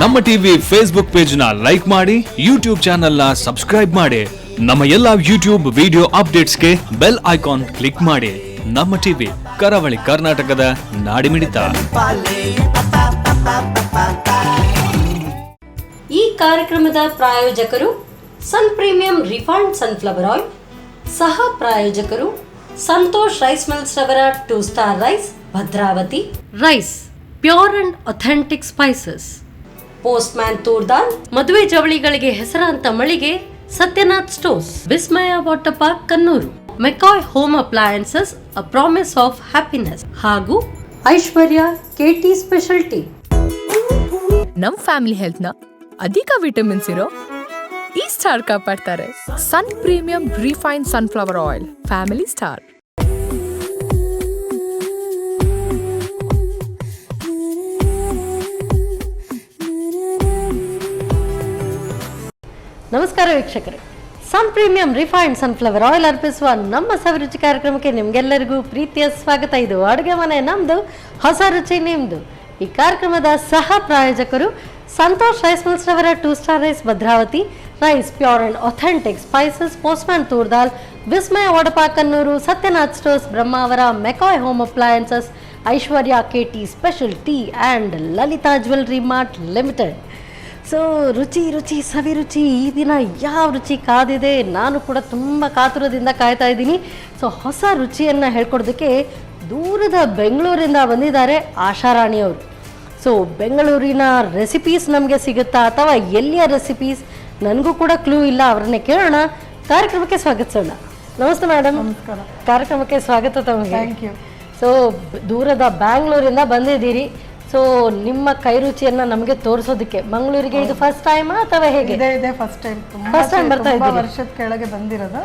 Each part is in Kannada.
ನಮ್ಮ ಟಿವಿ ಫೇಸ್ಬುಕ್ ಪೇಜ್ ನ ಲೈಕ್ ಮಾಡಿ, ಯೂಟ್ಯೂಬ್ ಚಾನೆಲ್ ನ ಸಬ್ಸ್ಕ್ರೈಬ್ ಮಾಡಿ. ನಮ್ಮ ಎಲ್ಲಾ ಯೂಟ್ಯೂಬ್ ವಿಡಿಯೋ ಅಪ್ಡೇಟ್ಸ್ಗೆ ಬೆಲ್ ಐಕಾನ್ ಕ್ಲಿಕ್ ಮಾಡಿ. ನಮ್ಮ ಟಿವಿ ಕರಾವಳಿ ಕರ್ನಾಟಕದ ನಾಡಿಮಿಡಿತ. ಈ ಕಾರ್ಯಕ್ರಮದ ಪ್ರಾಯೋಜಕರು Sun premium refined sunflower oil, ಸಹ ಪ್ರಾಯೋಜಕರು ಸಂತೋಷ್ ರೈಸ್ ಮಿಲ್ಸ್ ರವರ 2 star rice, Bhadravathi rice, pure and authentic spices, postman ತೂರ್ದಾಲ್, ಮದುವೆ ಜವಳಿಗಳಿಗೆ ಹೆಸರಾಂತ ಮಳಿಗೆ Satyanath stores, Vismaya water park Kannur, McCoy home appliances a promise of happiness ಹಾಗೂ ಐಶ್ವರ್ಯ ಕೆಟಿ ಸ್ಪೆಷಾಲಿಟಿ. ನಮ್ ಫ್ಯಾಮಿಲಿ ಹೆಲ್ತ್ ನ ಅಧಿಕ ವಿಟಮಿನ್ಸ್ ಇರೋ ಈ ಸ್ಟಾರ್ ಕಾಪಾಡ್ತಾರೆ. Sun premium refined sunflower oil, family star. ನಮಸ್ಕಾರ ವೀಕ್ಷಕರೇ, Sun premium refined sunflower oil ಅರ್ಪಿಸುವ ನಮ್ಮ ಸವಿರುಚಿ ಕಾರ್ಯಕ್ರಮಕ್ಕೆ ನಿಮ್ಗೆಲ್ಲರಿಗೂ ಪ್ರೀತಿಯ ಸ್ವಾಗತ. ಇದು ಅಡುಗೆ ಮನೆ ನಮ್ದು, ಹೊಸ ರುಚಿ ನಿಮ್ದು. ಈ ಕಾರ್ಯಕ್ರಮದ ಸಹ ಪ್ರಾಯೋಜಕರು ಸಂತೋಷ್ ರೈಸ್ ಮಿಲ್ಸ್ ರವರ 2 star rice, Bhadravathi rice, pure and authentic spices, postman toor dal, Vismaya water park Kannur, Satyanath stores, Brahmavar, McCoy home appliances, Aishwarya KT special tea and Lalitha jewellery mart limited. So ರುಚಿ ಸವಿರುಚಿ, ಈ ದಿನ ಯಾವ ರುಚಿ ಕಾದಿದೆ, ನಾನು ಕೂಡ ತುಂಬ ಕಾತುರದಿಂದ ಕಾಯ್ತಾ ಇದ್ದೀನಿ. ಸೊ ಹೊಸ ರುಚಿಯನ್ನು ಹೇಳ್ಕೊಡೋದಕ್ಕೆ ದೂರದ ಬೆಂಗಳೂರಿಂದ ಬಂದಿದ್ದಾರೆ ಆಶಾರಾಣಿಯವರು. ಸೊ ಬೆಂಗಳೂರಿನ ರೆಸಿಪೀಸ್ ನಮಗೆ ಸಿಗುತ್ತಾ ಅಥವಾ ಎಲ್ಲಿಯ ರೆಸಿಪೀಸ್, ನನಗೂ ಕೂಡ ಕ್ಲೂ ಇಲ್ಲ. ಅವರನ್ನೇ ಕೇಳೋಣ, ಕಾರ್ಯಕ್ರಮಕ್ಕೆ ಸ್ವಾಗತಿಸೋಣ. ನಮಸ್ತೆ ಮೇಡಮ್. ನಮಸ್ಕಾರ. ಕಾರ್ಯಕ್ರಮಕ್ಕೆ ಸ್ವಾಗತ ತಮಗೆ. Thank you. ಸೊ ದೂರದ ಬ್ಯಾಂಗ್ಳೂರಿಂದ ಬಂದಿದ್ದೀರಿ. ಸೊ ನಿಮ್ಮ ಕೈ ರುಚಿಯನ್ನು ನಮಗೆ ತೋರಿಸೋದಕ್ಕೆ ಮಂಗಳೂರಿಗೆ ಇದು ಫಸ್ಟ್ ಟೈಮ್ ಅಥವಾ ಹೇಗೆ? ಇದೆ ಫಸ್ಟ್ ಟೈಮ್. ಫಸ್ಟ್ ಟೈಮ್ ಬರ್ತಾ ಇದ್ದೀರಿ? ವರ್ಷದ ಕೆಳಗೆ ಬಂದಿರೋದು,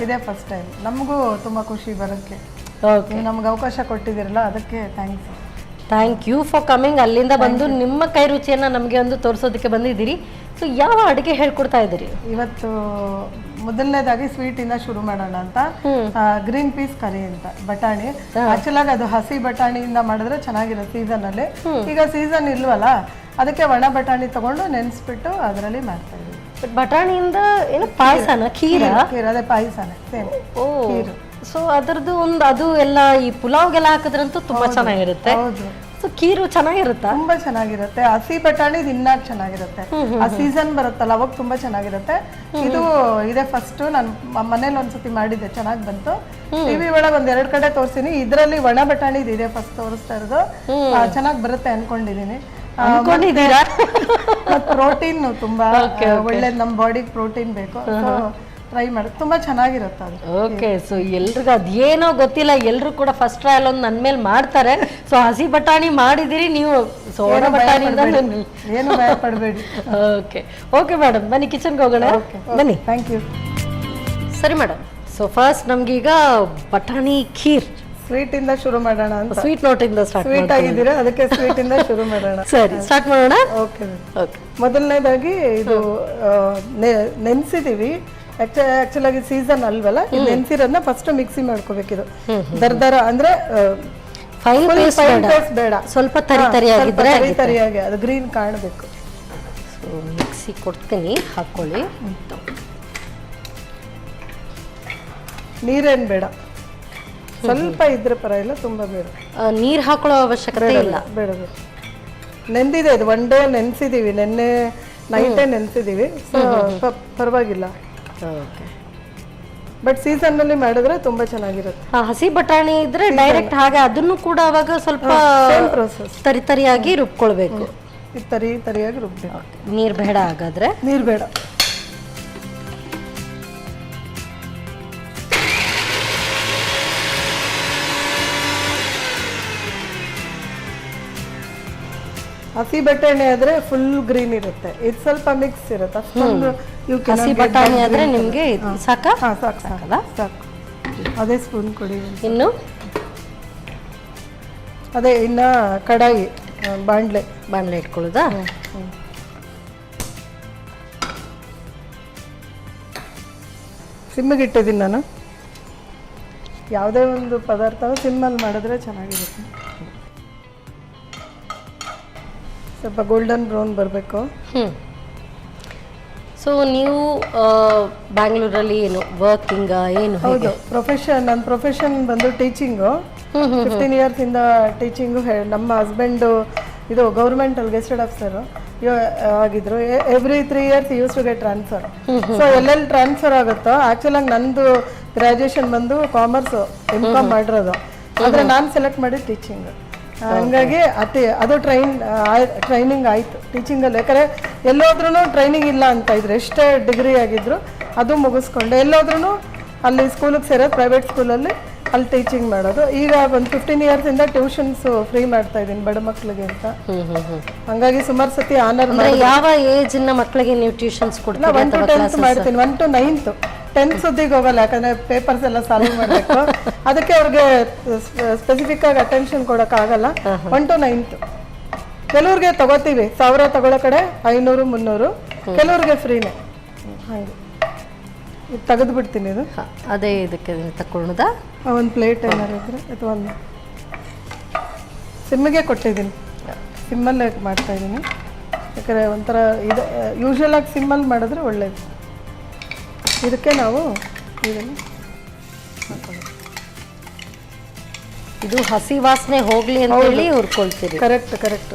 ಇದೇ ಫಸ್ಟ್ ಟೈಮ್. ನಮಗೂ ತುಂಬಾ ಖುಷಿ ಬರೋಕ್ಕೆ. ಓಕೆ, ನಮ್ಗೆ ಅವಕಾಶ ಕೊಟ್ಟಿದ್ದೀರಲ್ಲ, ಅದಕ್ಕೆ thanks. Thank you for coming. ಅಲ್ಲಿಂದ ಬಂದು ನಿಮ್ಮ ಕೈ ರುಚಿಯನ್ನು ನಮಗೆ ಒಂದು ತೋರಿಸೋದಕ್ಕೆ ಬಂದಿದ್ದೀರಿ. ಸೊ ಯಾವ ಅಡುಗೆ ಹೇಳ್ಕೊಡ್ತಾ ಇದ್ದೀರಿ ಇವತ್ತು? ಮೊದಲನೇದಾಗಿ ಸ್ವೀಟ್ ಇಂದ ಶುರು ಮಾಡೋಣ ಅಂತ. ಗ್ರೀನ್ ಪೀಸ್ ಕರಿ ಅಂತ, ಬಟಾಣಿ. ಆಕ್ಚುಲ್ ಆಗಿ ಅದು ಹಸಿ ಬಟಾಣಿಯಿಂದ ಮಾಡಿದ್ರೆ ಚೆನ್ನಾಗಿರುತ್ತೆ ಸೀಸನ್ ಅಲ್ಲಿ. ಈಗ ಸೀಸನ್ ಇಲ್ವಲ್ಲ, ಅದಕ್ಕೆ ಒಣ ಬಟಾಣಿ ತಗೊಂಡು ನೆನೆಸ್ಬಿಟ್ಟು ಅದರಲ್ಲಿ ಮಾಡ್ತಾ ಇದ್ದೀವಿ. ಬಟಾಣಿಯಿಂದ ಏನು ಪಾಯಸನ, ಖೀರ? ಅದೇ ಪಾಯಸನೇ, ಸೇಮ್. ಓ, ಸೊ ಅದರದ್ದು ಒಂದು ಅದು ಎಲ್ಲ ಈ ಪುಲಾವ್ಗೆಲ್ಲ ಹಾಕಿದ್ರಂತೂ ತುಂಬಾ ಚೆನ್ನಾಗಿರುತ್ತೆ. ಹೌದು. ಸೊ ಖೀರು ಚೆನ್ನಾಗಿರುತ್ತಾ? ತುಂಬಾ ಚೆನ್ನಾಗಿರುತ್ತೆ. ಹಸಿ ಬಟಾಣಿ ತಿನ್ನಾಕ ಚೆನ್ನಾಗಿರುತ್ತೆ. ಆ ಸೀಸನ್ ಬರುತ್ತಲ್ಲ, ಅವಾಗ ತುಂಬಾ ಚೆನ್ನಾಗಿರುತ್ತೆ. ಇದು ಇದೆ ಫಸ್ಟ್. ನಾನು ಮನೇಲಿ ಒಂದ್ಸತಿ ಮಾಡಿದ್ದೆ, ಚೆನ್ನಾಗಿ ಬಂತು. ಟಿವಿ ಒಳಗೆ ಒಂದೆರಡು ಕಡೆ ತೋರಿಸಿನಿ. ಇದರಲ್ಲಿ ಒಣ ಬಟಾಣಿ ಇದೆ ಫಸ್ಟ್ ತೋರಿಸ್ತಾ ಇರೋದು. ಚೆನ್ನಾಗಿ ಬರುತ್ತೆ ಅನ್ಕೊಂಡಿದೀನಿ. ಪ್ರೋಟೀನ್ ತುಂಬಾ ಒಳ್ಳೇದು, ನಮ್ಮ ಬಾಡಿಗೆ ಪ್ರೋಟೀನ್ ಬೇಕು. ಟ್ರೈ ಮಾಡಿ, ತುಂಬಾ ಚೆನ್ನಾಗಿರುತ್ತೆ ಅದು. ಓಕೆ, ಸೊ ಎಲ್ರಿಗೂ ಅದೇನೋ ಗೊತ್ತಿಲ್ಲ, ಎಲ್ಲರೂ ಕೂಡ ಫಸ್ಟ್ ಟ್ರಯಲ್ ಒಂದು ನನ್ನ ಮೇಲೆ ಮಾಡ್ತಾರೆ. ಸೊ ಹಸಿ ಬಟಾಣಿ ಮಾಡಿದಿರಿ ನೀವು, ಸೊ ಒಣ ಬಟಾಣಿಯಿಂದ ಏನು ಭಯ ಪಡಬೇಡಿ. ಓಕೆ ಓಕೆ ಮೇಡಮ್, ಬನ್ನಿ ಕಿಚನ್ಗೆ ಹೋಗೋಣ. ಬನ್ನಿ. Thank you. ಸರಿ ಮೇಡಮ್, ಸೊ ಫಸ್ಟ್ ನಮ್ಗೀಗ ಬಟಾಣಿ ಖೀರ್ ಸ್ವೀಟ್ ಇಂದ ಶುರು ಮಾಡೋಣ ಅಂತ. Sweet ನೋಟಿಂದ start. ಸ್ವೀಟ್ ಆಗಿದ್ದೀರಾ, ಅದಕ್ಕೆ ಸ್ವೀಟ್ ಇಂದ ಶುರು ಮಾಡೋಣ. ಸರಿ, ಸ್ಟಾರ್ಟ್ ಮಾಡೋಣ. Okay okay. ಮೊದಲನೇದಾಗಿ ಇದು ನೆನೆಸಿದೀವಿ. ಆಕ್ಚುಲ್ ಆಗಿ ಸೀಸನ್ ಅಲ್ವಲ್ಲ, ಇದು ನೆನೆಸಿರೋದನ್ನ ಫಸ್ಟ್ ಮಿಕ್ಸಿ ಮಾಡ್ಕೋಬೇಕಿದು. ದರ್ದರ ಅಂದ್ರೆ ಫೈನ್ ಪೇಸ್ಟ್ ಬೇಡ, ಸ್ವಲ್ಪ ತರಿಯಾಗಿ ಅದು ಗ್ರೀನ್ ಕಾಣಬೇಕು. ಸೊ ಮಿಕ್ಸಿ ಕೊಡ್ತೀನಿ, ಹಾಕೊಳ್ಳಿ. ನೀರೇನು ಬೇಡ, ಸ್ವಲ್ಪ ಇದ್ರೆ ಪರವಾಗಿಲ್ಲ, ತುಂಬಾ ಬೇಡ. ನೀರು ಹಾಕೊಳ್ಳೋ ಅವಶ್ಯಕತೆ ಇಲ್ಲ. ಬೇಡ ಬೇಡ. ನೆಂದಿದೆ ಇದು, ಒನ್ ಡೇ ನೆನೆಸಿದೀವಿ, ನೆನ್ನೆ ನೈಟೇ ನೆನೆಸಿದೀವಿ. ಪರವಾಗಿಲ್ಲ. ಓಕೆ, ಬಟ್ ಸೀಸನ್ ನಲ್ಲಿ ಮಾಡಿದ್ರೆ ತುಂಬಾ ಚೆನ್ನಾಗಿರುತ್ತೆ. ಹಸಿ ಬಟಾಣಿ ಇದ್ರೆ ಡೈರೆಕ್ಟ್ ಹಾಗೆ ಅದನ್ನು ಕೂಡ ಅವಾಗ ಸ್ವಲ್ಪ ತರಿಯಾಗಿ ರುಬ್ಕೊಳ್ಬೇಕು. ತರಿಯಾಗಿ ರುಬ್ಬೇಕು. ನೀರು ಬೇಡ ಹಾಗಾದ್ರೆ? ನೀರು ಬೇಡ. ಹಸಿ ಬಟಾಣಿ ಆದ್ರೆ ಫುಲ್ ಗ್ರೀನ್ ಇರುತ್ತೆ, ಇದು ಸ್ವಲ್ಪ ಮಿಕ್ಸ್ ಇರುತ್ತೆ. ಅಷ್ಟೊಂದು ಹಸಿ ಬಟಾಣಿ ಆದ್ರೆ ನಿಮ್ಗೆ ಸಾಕಾ? ಸಾಕಲ್ಲ, ಸಾಕು. ಅದೇ ಸ್ಪೂನ್ ಕೊಡಿ. ಇನ್ನು ಅದೇ ಇನ್ನ ಕಡಾಯಿ, ಬಾಂಡ್ಲೆ ಇಟ್ಕೊಳ್ಳೋದಾ? ಸಿಮ್ಮಿಗೆ ಇಟ್ಟಿದ್ದೀನಿ ನಾನು. ಯಾವುದೇ ಒಂದು ಪದಾರ್ಥ ಸಿಮ್ಮಲ್ಲಿ ಮಾಡಿದ್ರೆ ಚೆನ್ನಾಗಿರುತ್ತೆ. ಸ್ವಲ್ಪ ಗೋಲ್ಡನ್ ಬ್ರೌನ್ ಬರಬೇಕು. ಸೊ ನೀವು ಬ್ಯಾಂಗ್ಳೂರಲ್ಲಿ ಏನು ವರ್ಕಿಂಗ್ ಏನು? ಹೌದು, ನನ್ನ ಪ್ರೊಫೆಷನ್ ಬಂದು ಟೀಚಿಂಗು. 15 ಇಯರ್ಸ್ ಇಂದ ಟೀಚಿಂಗು. ನಮ್ಮ ಹಸ್ಬೆಂಡು ಇದು ಗೌರ್ಮೆಂಟಲ್ಲಿ ಗೆಸ್ಟೆಡ್ ಆಫೀಸರು ಆಗಿದ್ರು. Every 3 years use to get transfer. So ಎಲ್ಲೆಲ್ಲಿ ಟ್ರಾನ್ಸ್ಫರ್ ಆಗುತ್ತೋ, ಆ್ಯಕ್ಚುಲಾಗಿ ನಂದು ಗ್ರ್ಯಾಜುಯೇಷನ್ ಬಂದು ಕಾಮರ್ಸು, MCOM ಮಾಡಿರೋದು. ಆದರೆ ನಾನು ಸೆಲೆಕ್ಟ್ ಮಾಡಿ ಟೀಚಿಂಗ್. ಹಂಗಾಗಿ ಅದು ಟ್ರೈನಿಂಗ್ ಆಯಿತು ಟೀಚಿಂಗಲ್ಲಿ. ಯಾಕಂದರೆ ಎಲ್ಲೋದ್ರೂ ಟ್ರೈನಿಂಗ್ ಇಲ್ಲ ಅಂತ ಇದ್ರು, ಎಷ್ಟೇ ಡಿಗ್ರಿ ಆಗಿದ್ರು ಅದು ಮುಗಿಸ್ಕೊಂಡು ಎಲ್ಲೋದ್ರೂ ಅಲ್ಲಿ ಸ್ಕೂಲಿಗೆ ಸೇರೋದು, ಪ್ರೈವೇಟ್ ಸ್ಕೂಲಲ್ಲಿ ಅಲ್ಲಿ ಟೀಚಿಂಗ್ ಮಾಡೋದು. ಈಗ ಒಂದು 15 ಇಯರ್ಸ್ ಇಂದ ಟ್ಯೂಷನ್ಸ್ ಫ್ರೀ ಮಾಡ್ತಾ ಇದ್ದೀನಿ ಬಡ ಮಕ್ಕಳಿಗೆ ಅಂತ. ಹಂಗಾಗಿ ಸುಮಾರು ಸತಿ ಆನರ್. ಯಾವ ಏಜ್ ನ ಮಕ್ಕಳಿಗೆ ನೀವು ಟ್ಯೂಷನ್ಸ್ ಕೊಡ್ತೀರಾ? 1 to 10th ಮಾಡ್ತೀನಿ, 1 to 9th. 10th ಸುದ್ದಿಗೆ ಹೋಗಲ್ಲ, ಯಾಕಂದ್ರೆ ಪೇಪರ್ಸ್ ಎಲ್ಲ ಸಾಲ್ವ್ ಮಾಡಬೇಕು. ಅದಕ್ಕೆ ಅವ್ರಿಗೆ ಸ್ಪೆಸಿಫಿಕ್ ಆಗಿ ಅಟೆನ್ಷನ್ ಕೊಡೋಕ್ಕಾಗಲ್ಲ. 1 to 9th. ಕೆಲವ್ರಿಗೆ ತಗೋತೀವಿ, 1000 ತಗೊಳ್ಳೋ ಕಡೆ 500, 300, ಕೆಲವ್ರಿಗೆ ಫ್ರೀನೇ. ಹಾಗೆ ಇದು ತೆಗೆದು ಬಿಡ್ತೀನಿ. ಇದು ಅದೇ ಇದಕ್ಕೆ ತಗೊಳ್ಳೋದಾ? ಒಂದು ಪ್ಲೇಟ್ ಏನಾರು ಇದ್ರೆ ಅಥವಾ ಒಂದು ಸಿಮ್ಮಿಗೆ ಕೊಟ್ಟಿದ್ದೀನಿ, ಸಿಮ್ಮಲ್ಲೇ ಮಾಡ್ತಾಯಿದ್ದೀನಿ. ಯಾಕಂದರೆ ಒಂಥರ ಇದು ಯೂಶ್ವಲಾಗಿ ಸಿಮ್ಮಲ್ಲಿ ಮಾಡಿದ್ರೆ ಒಳ್ಳೇದು. ಇದಕ್ಕೆ ನಾವು ಇದನ್ನು ಇದು ಹಸಿ ವಾಸನೆ ಹೋಗ್ಲಿ ಅಂತ ಹೇಳಿ ಹುರ್ಕೊಳ್ತೀರಿ. ಕರೆಕ್ಟ್.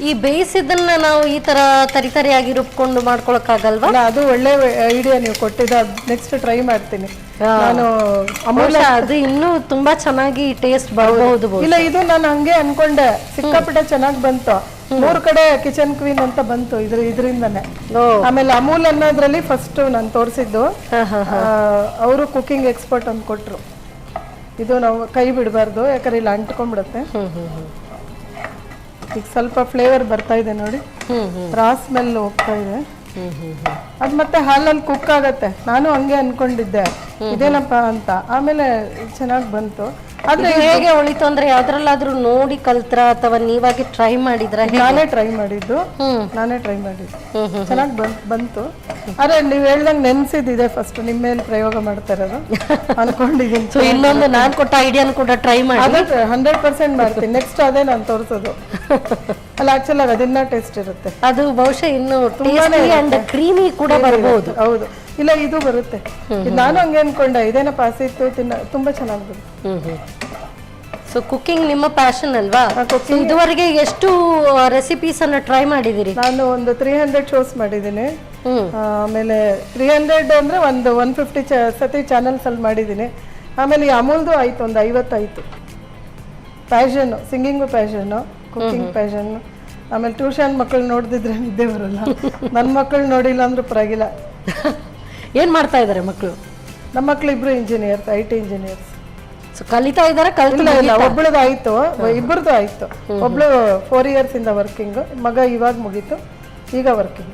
ಈ ಬೇಯಿಸಿದ್ದನ್ನ ನಾವು ಈ ತರ ತರಿತರಿಯಾಗಿ ರುಬ್ಕೊಂಡು ಮಾಡ್ಕೊಳಕ್ಕಾಗಲ್ವಾ? ಅದು ಒಳ್ಳೆ ಐಡಿಯಾ ನೀವು ಕೊಟ್ಟಿದ್ದ. ನೆಕ್ಸ್ಟ್ ಟ್ರೈ ಮಾಡ್ತೀನಿ ನಾನು. ಅದು ಇನ್ನೂ ತುಂಬಾ ಚೆನ್ನಾಗಿ ಟೇಸ್ಟ್ ಬರಬಹುದು. ಇಲ್ಲ, ಇದು ನಾನು ಹಂಗೆ ಅನ್ಕೊಂಡೆ, ಸಿಕ್ಕಾಪಟ್ಟೆ ಚೆನ್ನಾಗಿ ಬಂತು. 3 ಕಡೆ ಕಿಚನ್ ಕ್ವೀನ್ ಅಂತ ಬಂತು ಇದರಿಂದನೇ. ಆಮೇಲೆ ಅಮೂಲ್ ಅನ್ನೋದ್ರಲ್ಲಿ ಫಸ್ಟ್ ನಾನು ತೋರಿಸಿದ್ದು, ಅವರು ಕುಕಿಂಗ್ ಎಕ್ಸ್ಪರ್ಟ್ ಅಂತ ಕೊಟ್ರು. ಇದು ನಾವು ಕೈ ಬಿಡಬಾರ್ದು, ಯಾಕಂದ್ರೆ ಇಲ್ಲಿ ಅಂಟ್ಕೊಂಡ್ಬಿಡುತ್ತೆ. ಈಗ ಸ್ವಲ್ಪ ಫ್ಲೇವರ್ ಬರ್ತಾ ಇದೆ ನೋಡಿ, ರಾ ಸ್ಮೆಲ್ ಹೋಗ್ತಾ ಇದೆ. ಅದು ಮತ್ತೆ ಹಾಲಲ್ಲಿ ಕುಕ್ ಆಗತ್ತೆ. ನಾನು ಹಂಗೆ ಅನ್ಕೊಂಡಿದ್ದೆ ಇದೇನಪ್ಪ ಅಂತ, ಆಮೇಲೆ ಚೆನ್ನಾಗಿ ಬಂತು. ಆದ್ರೆ ಹೇಗೆ ಉಳಿತು ಅಂದ್ರೆ ಯಾವ್ದ್ರಲ್ಲಾದ್ರೂ ನೋಡಿ ಕಲ್ತ್ರ ಅಥವಾ ನೀವಾಗಿ ಟ್ರೈ ಮಾಡಿದ್ರ? ನಾನೇ ಟ್ರೈ ಮಾಡಿದ್ದು. ಚೆನ್ನಾಗಿ ಬಂತು. ಆದ್ರೆ ನೀವ್ ಹೇಳ್ದಂಗೆ ನೆನ್ಸಿದ್ದಿದೆ ಫಸ್ಟ್ ನಿಮ್ಮ ಮೇಲೆ ಪ್ರಯೋಗ ಮಾಡ್ತಾ ಇರೋದು ಅನ್ಕೊಂಡಿದ್ದೀನಿ. ಇನ್ನೊಂದು ನಾನ್ ಕೊಟ್ಟ ಐಡಿಯಾನು ಕೂಡ ಟ್ರೈ ಮಾಡಿ. 100% ಮಾಡ್ತೀನಿ. ನೆಕ್ಸ್ಟ್ ಅದೇ ನಾನು ತೋರಿಸೋದು. ಅಲ್ಲ, ಆಕ್ಚುಲ್ ಆಗಿ ಅದನ್ನ ಟೇಸ್ಟ್ ಇರುತ್ತೆ. ಅದು ಬಹುಶಃ ಇನ್ನು ತುಂಬಾನೇ ಕ್ರೀಮಿ ಕೂಡ ಬರಬಹುದು. ಹೌದು, ಇಲ್ಲ ಇದು ಬರುತ್ತೆ. ನಾನು ಹಂಗೆ ಅನ್ಕೊಂಡೆ, ಇದೇನಪ್ಪ ಹಸಿತ್ತು ತುಂಬಾ ಚೆನ್ನಾಗಿ ಬರುತ್ತೆ. ಸೊ ಕುಕಿಂಗ್ ನಿಮ್ಮ ಪ್ಯಾಷನ್ ಅಲ್ವಾ? ಇದುವರೆಗೆ ಎಷ್ಟು ರೆಸಿಪೀಸ್ ಅನ್ನ ಟ್ರೈ ಮಾಡಿದಿರಿ? ನಾನು ಒಂದು 300 ಶೋಸ್ ಮಾಡಿದ್ದೀನಿ. ಆಮೇಲೆ 300 ಅಂದ್ರೆ ಒಂದು 150 ಸತಿ ಚಾನಲ್ಸ್ ಅಲ್ಲಿ ಮಾಡಿದ್ದೀನಿ. ಆಮೇಲೆ ಈ ಅಮೂಲ್ದು ಆಯ್ತು, ಒಂದು 50 ಆಯ್ತು. Passion, singing passion, cooking passion. ಆಮೇಲೆ ಟ್ಯೂಷನ್ ಮಕ್ಕಳು ನೋಡ್ದಿದ್ರೆ ನಿದ್ದೆ ಬರಲ್ಲ. ನನ್ನ ಮಕ್ಕಳು ನೋಡಿಲ್ಲ ಅಂದ್ರೂ ಪರವಾಗಿಲ್ಲ. ಏನ್ ಮಾಡ್ತಾ ಇದಾರೆ ಮಕ್ಕಳು? ನಮ್ಮ ಮಕ್ಕಳು ಇಬ್ರು ಇಂಜಿನಿಯರ್ಸ್, IT ಇಂಜಿನಿಯರ್ಸ್. ಕಲಿತಾ ಇದಾರೆ? ಇಲ್ಲ, ಒಬ್ಬಳದು ಆಯ್ತು, ಇಬ್ಬರದು ಆಯ್ತು. ಒಬ್ಳು 4 ಇಯರ್ಸ್ ಇಂದ ವರ್ಕಿಂಗ್, ಮಗ ಇವಾಗ ಮುಗೀತು, ಈಗ ವರ್ಕಿಂಗ್.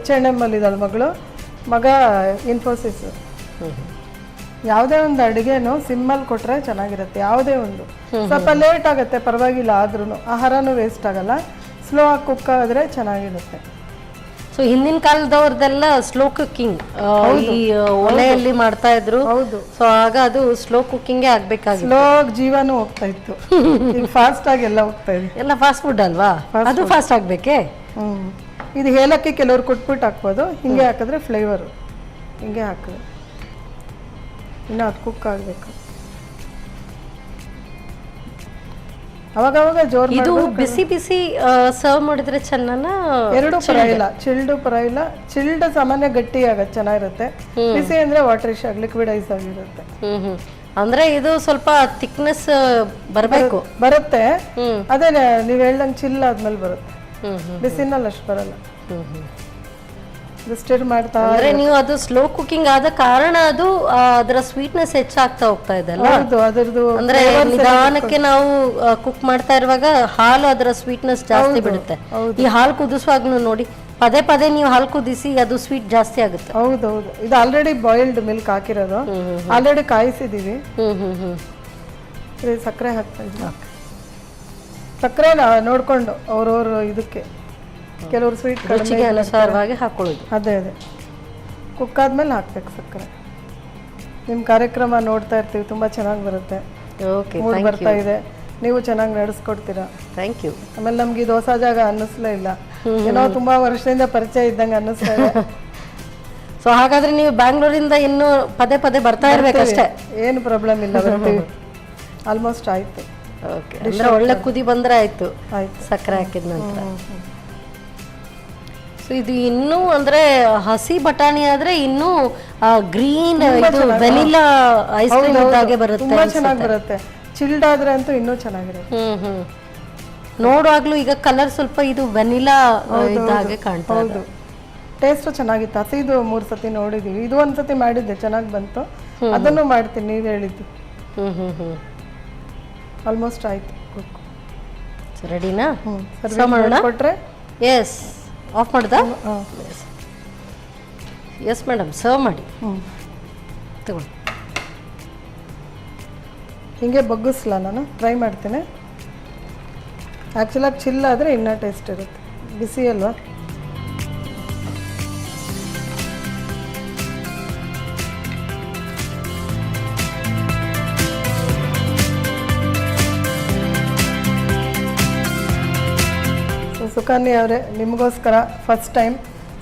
H&M ಅಲ್ಲಿ ಇದ್ದಾಳೆ ಮಗಳು, ಮಗ ಇನ್ಫೋಸಿಸ್. ಯಾವುದೇ ಒಂದು ಅಡುಗೆನೂ ಸಿಮ್ಮಲ್ಲಿ ಕೊಟ್ರೆ ಚೆನ್ನಾಗಿರುತ್ತೆ. ಯಾವುದೇ ಒಂದು ಸ್ವಲ್ಪ ಲೇಟ್ ಆಗುತ್ತೆ ಪರವಾಗಿಲ್ಲ, ಆದ್ರೂ ಆಹಾರನೂ ವೇಸ್ಟ್ ಆಗಲ್ಲ. ಸ್ಲೋ ಆಗಿ ಕುಕ್ ಆದ್ರೆ ಚೆನ್ನಾಗಿರುತ್ತೆ. ಸೊ ಹಿಂದಿನ ಕಾಲದವ್ರದೆಲ್ಲ ಸ್ಲೋ ಕುಕ್ಕಿಂಗ್ ಈ ಒಲೆಯಲ್ಲಿ ಮಾಡ್ತಾ ಇದ್ರು. ಹೌದು. ಸೊ ಆಗ ಅದು ಸ್ಲೋ ಕುಕ್ಕಿಂಗೇ ಆಗ್ಬೇಕಾಗಿತ್ತು. ಸ್ಲೋ ಜೀವನೂ ಹೋಗ್ತಾ ಇತ್ತು, ಈಗ ಫಾಸ್ಟ್ ಆಗಿ ಎಲ್ಲ ಹೋಗ್ತಾ ಇದೆ. ಎಲ್ಲ ಫಾಸ್ಟ್ ಫುಡ್ ಅಲ್ವಾ, ಅದು ಫಾಸ್ಟ್ ಆಗ್ಬೇಕೆ. ಇದು ಏಲಕ್ಕಿ ಕೆಲವ್ರು ಕುಟ್ಬಿಟ್ಟು ಹಾಕ್ಬೋದು, ಹಿಂಗೆ ಹಾಕಿದ್ರೆ ಫ್ಲೇವರು. ಹಿಂಗೆ ಹಾಕಿದ್ರೆ ಇನ್ನು ಅದು ಕುಕ್ ಆಗಬೇಕು. ಅವಾಗವಾಗ ಜೋರ್. ಇದು ಬಿಸಿ ಬಿಸಿ ಸರ್ವ್ ಮಾಡಿದ್ರೆ ಚೆನ್ನ? ಎರಡು ಪರವಾಗಿಲ್ಲ, ಚಿಲ್ಡ್ ಪರವಾಗಿಲ್ಲ. ಚಿಲ್ಡ್ ಸಾಮಾನ್ಯ ಗಟ್ಟಿ ಆಗತ್ತೆ, ಚೆನ್ನಾಗಿರುತ್ತೆ. ಬಿಸಿ ಅಂದ್ರೆ ವಾಟರಿಶ್ ಆಗಿ ಲಿಕ್ವಿಡೈಸ್ ಆಗಿರುತ್ತೆ. ಅಂದ್ರೆ ಇದು ಸ್ವಲ್ಪ ಥಿಕ್ನೆಸ್ ಬರಬೇಕು. ಬರುತ್ತೆ, ಅದೇ ನೀವ್ ಹೇಳ್ದಂಗೆ ಚಿಲ್ ಆದ್ಮೇಲೆ ಬರುತ್ತೆ. ಬಿಸಿನಲ್ಲಿ ಅಷ್ಟು ಬರಲ್ಲ. ಸ್ಟಿರ್ ಮಾಡ್ತಾ ಅಂದ್ರೆ ನೀವು ಅದು ಸ್ಲೋ ಕುಕಿಂಗ್ ಆದ ಕಾರಣ ಅದು ಅದರ ಸ್ವೀಟ್ನೆಸ್ ಹೆಚ್ಚಾಗ್ತಾ ಹೋಗ್ತಾ ಇದೆ ಅಲ್ಲ? ಹೌದು, ಅದರದ್ದು ಅಂದ್ರೆ ನಿಧಾನಕ್ಕೆ ನಾವು ಕುಕ್ ಮಾಡ್ತಾ ಇರುವಾಗ ಹಾಲು ಅದರ ಸ್ವೀಟ್ನೆಸ್ ಜಾಸ್ತಿ ಬಿಡುತ್ತೆ. ಈ ಹಾಲು ಕುದಿಸುವಾಗ್ನು ನೋಡಿ ಪದೇ ಪದೇ ನೀವು ಹಾಲು ಕುದಿಸಿ ಅದು ಸ್ವೀಟ್ ಜಾಸ್ತಿ ಆಗುತ್ತೆ. ಹೌದೌದು, ಇದು ಆಲ್ರೆಡಿ ಬಾಯ್ಲ್ಡ್ ಮಿಲ್ಕ್ ಹಾಕಿರೋದು, ಆಲ್ರೆಡಿ ಕಾಯಿಸಿದೀವಿ. ಸಕ್ಕರೆ ಹಾಕ್ತಾ ಇದ್ದೀವಿ. ಸಕ್ಕರೆ ನೋಡ್ಕೊಂಡು ಅವ್ರವ್ರ ಇದಕ್ಕೆ, ಕೆಲವರು ಸ್ವೀಟ್ ರುಚಿಗೆ ಅನುಸಾರವಾಗಿ ಹಾಕೊಳ್ಳೋದು. ಅದೇ ಕುಕ್ ಆದ್ಮೇಲೆ ಹಾಕ್ಬೇಕು ಸಕ್ಕರೆ. ನಿಮ್ಮ ಕಾರ್ಯಕ್ರಮ ನೋಡ್ತಾ ಇರ್ತೀವಿ, ತುಂಬಾ ಚೆನ್ನಾಗಿ ಬರುತ್ತೆ. ಓಕೆ, ಮೂಡ್ ಬರ್ತಾ ಇದೆ. ನೀವು ಚೆನ್ನಾಗಿ ನಡೆಸ್ಕೊಡ್ತೀರಾ. Thank you. ಆಮೇಲೆ ನಮ್ಗೆ ಇದು ಹೊಸ ಜಾಗ ಅನ್ನಿಸ್ಲೇ ಇಲ್ಲ, ಏನೋ ತುಂಬಾ ವರ್ಷದಿಂದ ಪರಿಚಯ ಇದ್ದಂಗೆ ಅನ್ನಿಸ್ತಾ ಇದೆ. ಸೊ ಹಾಗಾದ್ರೆ ನೀವು ಬ್ಯಾಂಗ್ಳೂರಿಂದ ಇನ್ನೂ ಪದೇ ಪದೇ ಬರ್ತಾ ಇರ್ಬೇಕಷ್ಟೇ. ಏನು ಪ್ರಾಬ್ಲಮ್ ಇಲ್ಲ, ಬರ್ತೀವಿ. ಆಲ್ಮೋಸ್ಟ್ ಆಯ್ತು. ಓಕೆ, ಅಂದ್ರೆ ಒಳ್ಳೆ ಕುದಿ ಬಂದ್ರೆ ಆಯ್ತು ಆಯ್ತು. ಸಕ್ಕರೆ ಹಾಕಿದ ನಂತರ. ಸೊ ಇದು ಇನ್ನೂ ಅಂದ್ರೆ ಹಸಿ ಬಟಾಣಿ ಆದ್ರೆ ಇನ್ನೂ ಗ್ರೀನ್ ಇದು ವೆನಿಲಾ ಐಸ್ ಕ್ರೀಮ್ ಇದ್ದಾಗೆ ಬರುತ್ತೆ. ತುಂಬಾ ಚೆನ್ನಾಗಿ ಬರುತ್ತೆ. ಚಿಲ್ಡ್ ಆದ್ರೆ ಅಂತೂ ಇನ್ನೂ ಚೆನ್ನಾಗಿರುತ್ತೆ. ನೋಡುವಾಗ್ಲೂ ಈಗ ಕಲರ್ ಸ್ವಲ್ಪ ಇದು ವೆನಿಲಾ ಇದ್ದಾಗೆ ಕಾಣ್ತಾ ಇದೆ. ಟೇಸ್ಟ್ ಚೆನ್ನಾಗಿತ್ತು. ಹಸಿದು 3 ಸತಿ ನೋಡಿದೀವಿ, ಇದು ಒಂದ್ಸತಿ ಮಾಡಿದ್ದೆ ಚೆನ್ನಾಗಿ ಬಂತು. ಅದನ್ನು ಮಾಡ್ತೀನಿ ನೀವು ಹೇಳಿದ್ದು. ಆಲ್ಮೋಸ್ಟ್ ಆಯ್ತು. ರೆಡಿನಾ? ಕೊಟ್ರೆ ಎಸ್. ಆಫ್ ಮಾಡ್ದಾ? ಎಸ್ ಮೇಡಮ್, ಸರ್ವ್ ಮಾಡಿ. ತಗೊಳ್ಳಿ. ಹಿಂಗೆ ಬಗ್ಗಿಸ್ಲಾ? ನಾನು ಟ್ರೈ ಮಾಡ್ತೀನಿ. ಆ್ಯಕ್ಚುಲಾಗಿ ಚಿಲ್ಲ ಆದರೆ ಇನ್ನೂ ಟೇಸ್ಟ್ ಇರುತ್ತೆ, ಬಿಸಿ ಅಲ್ವಾ? ಸುಕನ್ಯಾ ಅವರೇ, ನಿಮಗೋಸ್ಕರ ಫಸ್ಟ್ ಟೈಮ್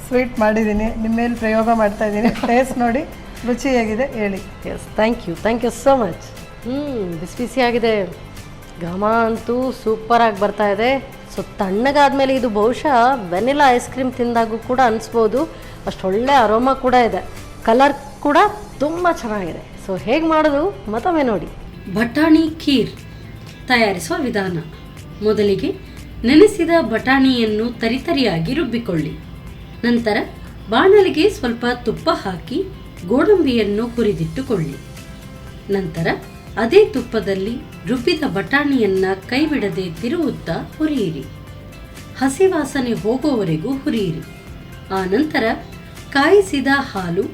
ಸ್ವೀಟ್ ಮಾಡಿದ್ದೀನಿ, ನಿಮ್ಮ ಮೇಲೆ ಪ್ರಯೋಗ ಮಾಡ್ತಾ ಇದ್ದೀನಿ. ಟೇಸ್ಟ್ ನೋಡಿ, ರುಚಿ ಹೇಗಿದೆ ಹೇಳಿ. Yes, thank you so much. ಬಿಸಿ ಬಿಸಿಯಾಗಿದೆ, ಘಮ ಅಂತೂ ಸೂಪರಾಗಿ ಬರ್ತಾ ಇದೆ. ಸೊ ತಣ್ಣಗಾದ್ಮೇಲೆ ಇದು ಬಹುಶಃ ವೆನಿಲಾ ಐಸ್ ಕ್ರೀಮ್ ತಿಂದಾಗೂ ಕೂಡ ಅನಿಸ್ಬೋದು, ಅಷ್ಟು ಒಳ್ಳೆ ಅರೋಮಾ ಕೂಡ ಇದೆ, ಕಲರ್ ಕೂಡ ತುಂಬ ಚೆನ್ನಾಗಿದೆ. ಸೊ ಹೇಗೆ ಮಾಡೋದು ಮತ್ತೊಮ್ಮೆ ನೋಡಿ. ಬಟಾಣಿ ಖೀರ್ ತಯಾರಿಸುವ ವಿಧಾನ. ಮೊದಲಿಗೆ ನೆನೆಸಿದ ಬಟಾಣಿಯನ್ನು ತರಿತರಿಯಾಗಿ ರುಬ್ಬಿಕೊಳ್ಳಿ. ನಂತರ ಬಾಣಲಿಗೆ ಸ್ವಲ್ಪ ತುಪ್ಪ ಹಾಕಿ ಗೋಡಂಬಿಯನ್ನು ಹುರಿದಿಟ್ಟುಕೊಳ್ಳಿ. ನಂತರ ಅದೇ ತುಪ್ಪದಲ್ಲಿ ರುಬ್ಬಿದ ಬಟಾಣಿಯನ್ನು ಕೈಬಿಡದೆ ತಿರುವುತ್ತಾ ಹುರಿಯಿರಿ. ಹಸಿ ವಾಸನೆ ಹೋಗುವವರೆಗೂ ಹುರಿಯಿರಿ. ಆ ನಂತರ ಕಾಯಿಸಿದ ಹಾಲು,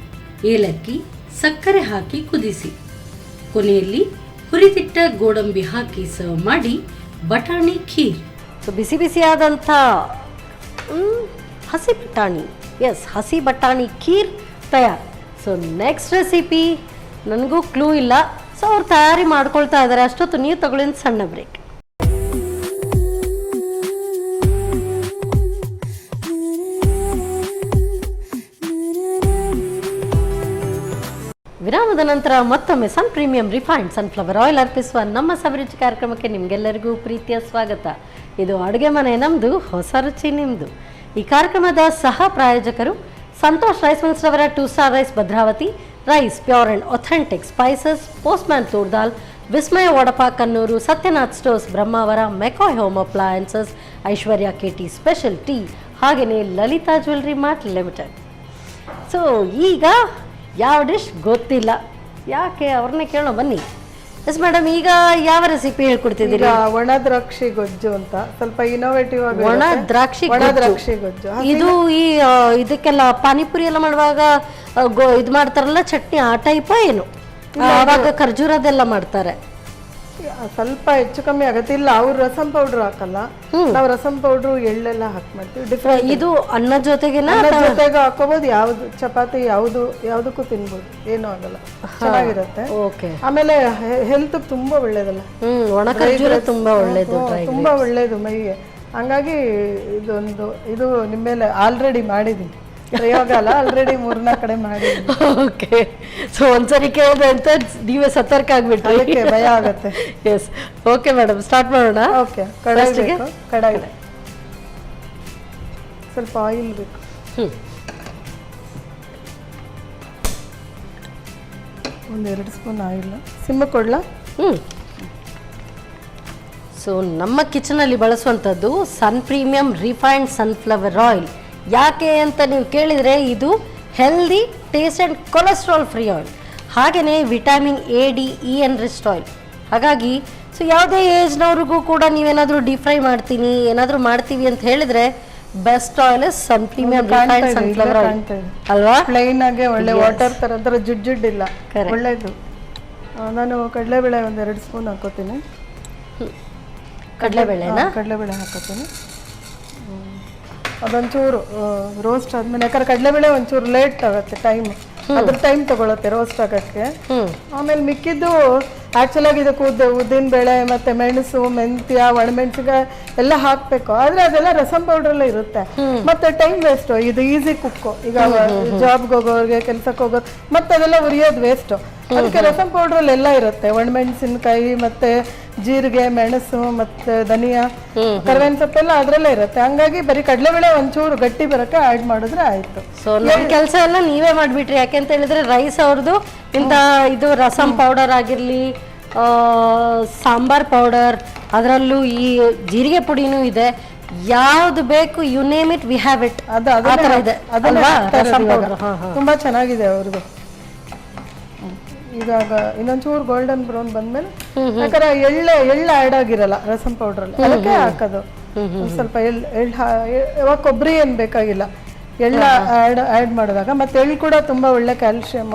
ಏಲಕ್ಕಿ, ಸಕ್ಕರೆ ಹಾಕಿ ಕುದಿಸಿ. ಕೊನೆಯಲ್ಲಿ ಹುರಿದಿಟ್ಟ ಗೋಡಂಬಿ ಹಾಕಿ ಸರ್ವ್ ಮಾಡಿ ಬಟಾಣಿ ಖೀರ್. ಸೊ ಬಿಸಿ ಬಿಸಿಯಾದಂಥ ಹಸಿ ಬಟಾಣಿ, ಎಸ್, ಹಸಿ ಬಟಾಣಿ ಖೀರ್ ತಯಾರು. ಸೊ ನೆಕ್ಸ್ಟ್ ರೆಸಿಪಿ ನನಗೂ ಕ್ಲೂ ಇಲ್ಲ, ಸೊ ಅವ್ರು ತಯಾರಿ ಮಾಡ್ಕೊಳ್ತಾ ಇದ್ದಾರೆ. ಅಷ್ಟೊತ್ತು ನೀವು ತಗೊಳ್ಳಿ ಸಣ್ಣ ಬ್ರೇಕ್. ವಿರಾಮದ ನಂತರ ಮತ್ತೊಮ್ಮೆ ಸನ್ ಪ್ರೀಮಿಯಂ ರಿಫೈನ್ಡ್ ಸನ್ಫ್ಲವರ್ ಆಯಿಲ್ ಅರ್ಪಿಸುವ ನಮ್ಮ ಸವಿರುಚಿ ಕಾರ್ಯಕ್ರಮಕ್ಕೆ ನಿಮಗೆಲ್ಲರಿಗೂ ಪ್ರೀತಿಯ ಸ್ವಾಗತ. ಇದು ಅಡುಗೆ ಮನೆ ನಮ್ಮದು, ಹೊಸ ರುಚಿ ನಿಮ್ಮದು. ಈ ಕಾರ್ಯಕ್ರಮದ ಸಹ ಪ್ರಾಯೋಜಕರು ಸಂತೋಷ್ ರೈಸ್ ಮಿಲ್ಸ್ ರವರ 2 star rice Bhadravathi, rice pure and authentic spices, postman toor dal, Vismaya ವಡಪ Kannur, Satyanath stores Brahmavar, McCoy home appliances, Aishwarya KT special tea, ಹಾಗೆಯೇ Lalitha jewellery mart limited. So ಈಗ ಯಾವ ಡಿಶ್ ಗೊತ್ತಿಲ್ಲ, ಯಾಕೆ ಅವ್ರನ್ನೇ ಕೇಳೋ ಬನ್ನಿ. ಎಸ್ ಮೇಡಮ್, ಈಗ ಯಾವ ರೆಸಿಪಿ ಹೇಳ್ಕೊಡ್ತಿದ್ದೀರಿ? ಒಣ ದ್ರಾಕ್ಷಿ ಗೊಜ್ಜು ಅಂತ, ಸ್ವಲ್ಪ ಇನೋವೇಟಿವ್ ಆಗಿ. ಒಣ ದ್ರಾಕ್ಷಿ ಗೊಜ್ಜು ಇದು ಈ ಇದಕ್ಕೆಲ್ಲ ಪಾನಿಪುರಿ ಎಲ್ಲ ಮಾಡುವಾಗ ಇದು ಮಾಡ್ತಾರಲ್ಲ ಚಟ್ನಿ, ಆ ಟೈಪ್ ಏನು? ಆವಾಗ ಖರ್ಜೂರದೆಲ್ಲ ಮಾಡ್ತಾರೆ. ಸ್ವಲ್ಪ ಹೆಚ್ಚು ಕಮ್ಮಿ ಆಗತ್ತಿಲ್ಲ. ಅವ್ರು ರಸಂ ಪೌಡ್ರ್ ಹಾಕಲ್ಲ, ನಾವು ರಸಂ ಪೌಡ್ರು ಎಳ್ಳೆಲ್ಲ ಹಾಕಿ ಮಾಡ್ತೀವಿ. ಡಿಫ್ರೆಂಟ್. ಇದು ಅನ್ನ ಜೊತೆಗೆ ಹಾಕೋಬಹುದು, ಯಾವ್ದು ಚಪಾತಿ ಯಾವ್ದಕ್ಕೂ ತಿನ್ಬೋದು, ಏನೂ ಆಗಲ್ಲ, ಚೆನ್ನಾಗಿರುತ್ತೆ. ಓಕೆ. ಆಮೇಲೆ ಹೆಲ್ತ್ ತುಂಬಾ ಒಳ್ಳೇದಲ್ಲ, ಒಣ ಖರ್ಜೂರ ತುಂಬಾ ಒಳ್ಳೇದು, ತುಂಬಾ ಒಳ್ಳೇದು ಮೈಗೆ. ಹಂಗಾಗಿ ಇದು ನಿಮ್ಮ ಮೇಲೆ ಆಲ್ರೆಡಿ ಮಾಡಿದೀನಿ ಪ್ರಯೋಗ ಅಲ್ಲ, ಆಲ್ರೆಡಿ 3-4 ಕಡೆ ಮಾಡಿದೀನಿ. ಓಕೆ. ಸೊ ಒಂದ್ಸರಿ ಕೇಳಿದೆ ಅಂತ ನೀವೇ ಸತರ್ಕ ಆಗ್ಬಿಟ್ರಿ, ಅದಕ್ಕೆ ಭಯ ಆಗತ್ತೆ. ಎಸ್, ಓಕೆ ಮೇಡಮ್, ಸ್ಟಾರ್ಟ್ ಮಾಡೋಣ. ಓಕೆ. ಕಡಾಯಿ ಸ್ವಲ್ಪ ಆಯಿಲ್ ಬೇಕು. ಒಂದು 2 ಸ್ಪೂನ್ ಆಯಿಲ್. ಸಿಮ್ಮ ಕೊಡ್ಲಾ? ಸೊ ನಮ್ಮ ಕಿಚನಲ್ಲಿ ಬಳಸುವಂಥದ್ದು ಸನ್ ಪ್ರೀಮಿಯಂ ರಿಫೈನ್ಡ್ ಸನ್ಫ್ಲವರ್ ಆಯಿಲ್. ಯಾಕೆ ಅಂತ ನೀವು ಕೇಳಿದರೆ, ಇದು healthy, taste and cholesterol free oil, ಹಾಗೆಯೇ ವಿಟಮಿನ್ A-D-E ಎನ್ರಿಚ್ಡ್ ಆಯಿಲ್. ಹಾಗಾಗಿ ಸೊ ಯಾವುದೇ ಏಜ್ನವ್ರಿಗೂ ಕೂಡ ನೀವೇನಾದರೂ ಡೀಪ್ ಫ್ರೈ ಮಾಡ್ತೀನಿ, ಏನಾದರೂ ಮಾಡ್ತೀವಿ ಅಂತ ಹೇಳಿದರೆ ಬೆಸ್ಟ್ ಆಯಿಲ್ ಸನ್ ಪ್ರೀಮಿಯಂ ರಿಫೈನ್ಡ್ ಸನ್ಫ್ಲವರ್ ಆಯಿಲ್ ಅಲ್ವಾ? ಪ್ಲೈನ್ ಆಗಿ ಒಳ್ಳೆ ವಾಟರ್ ಥರ ಜಿಡ್ಡಿಲ್ಲ, ಒಳ್ಳೇದು. ನಾನು ಕಡಲೆಬೇಳೆ ಒಂದು 2 ಸ್ಪೂನ್ ಹಾಕೋತೀನಿ. ಕಡಲೆಬೇಳೆ ಹಾಕೋತೀನಿ. ಅದೊಂಚೂರು ರೋಸ್ಟ್ ಆದ್ಮೇಲೆ, ಯಾಕಂದ್ರೆ ಕಡಲೆಬೇಳೆ ಒಂಚೂರು ಲೇಟ್ ಆಗುತ್ತೆ, ಟೈಮ್ ತಗೊಳತ್ತೆ ರೋಸ್ಟ್ ಆಗೋಕ್ಕೆ. ಆಮೇಲೆ ಮಿಕ್ಕಿದ್ದು ಆಕ್ಚುಲ್ ಆಗಿ ಇದಕ್ಕೆ ಉದ್ದಿನ ಬೇಳೆ ಮತ್ತೆ ಮೆಣಸು, ಮೆಂತ್ಯ, ಒಣಮೆಣಸಿನಕಾಯಿ ಎಲ್ಲ ಹಾಕ್ಬೇಕು. ಆದ್ರೆ ಅದೆಲ್ಲ ರಸಂ ಪೌಡ್ರಲ್ಲೇ ಇರುತ್ತೆ. ಮತ್ತೆ ಟೈಮ್ ವೇಸ್ಟ್. ಇದು ಈಸಿ ಕುಕ್ಕು. ಈಗ ಜಾಬ್ಗೆ ಹೋಗೋರಿಗೆ, ಕೆಲ್ಸಕ್ಕೆ ಹೋಗೋರು ಮತ್ತೆ ಅದೆಲ್ಲ ಉರಿಯೋದು ವೇಸ್ಟ್. ಅದಕ್ಕೆ ರಸಂ ಪೌಡ್ರಲ್ಲಿ ಎಲ್ಲ ಇರುತ್ತೆ. ಒಣಮೆಣಸಿನಕಾಯಿ ಮತ್ತೆ ಜೀರಿಗೆ, ಮೆಣಸು ಮತ್ತೆ ಧನಿಯಾ, ಕರಿಬೇವಿನ ಸೊಪ್ಪೆಲ್ಲ ಅದ್ರಲ್ಲೇ ಇರುತ್ತೆ. ಹಂಗಾಗಿ ಬರೀ ಕಡಲೆಬೇಳೆ ಒಂಚೂರು ಗಟ್ಟಿ ಬರಕ್ಕೆ ಆಡ್ ಮಾಡಿದ್ರೆ ಆಯ್ತು. ಸೊ ನಮ್ಮ ಕೆಲಸ ಎಲ್ಲ ನೀವೇ ಮಾಡ್ಬಿಟ್ರಿ. ಯಾಕೆಂತ ಹೇಳಿದ್ರೆ ರೈಸ್ ಅವ್ರದ್ದು ಇಂಥ ಇದು ರಸಂ ಪೌಡರ್ ಆಗಿರ್ಲಿ, ಸಾಂಬಾರ್ ಪೌಡರ್, ಅದರಲ್ಲೂ ಈ ಜೀರಿಗೆ ಪುಡಿನೂ ಇದೆ. ಯಾವ್ದು ಬೇಕು you name it we have it. ಇದೆ ರಸಂ ಪೌಡರ್. ತುಂಬಾ ಚೆನ್ನಾಗಿದೆ ಅವ್ರದ್ದು. ಇವಾಗ ಇನ್ನೊಂಚೂರು ಗೋಲ್ಡನ್ ಬ್ರೌನ್ ಬಂದ್ಮೇಲೆ, ಯಾಕಂದ್ರೆ ಎಳ್ಳು ಆಡ್ ಆಗಿರಲ್ಲ ರಸಂ ಪೌಡರ್ ಅಲ್ಲಿ, ಅದಕ್ಕೆ ಹಾಕೋದು. ಸ್ವಲ್ಪ ಇವಾಗ ಕೊಬ್ಬರಿ ಏನ್ ಬೇಕಾಗಿಲ್ಲ, ಎಳ್ಳು ಆಡ್ ಮಾಡಿದಾಗ. ಮತ್ತೆ ಎಳ್ಳು ಕೂಡ ತುಂಬಾ ಒಳ್ಳೆ ಕ್ಯಾಲ್ಸಿಯಂ,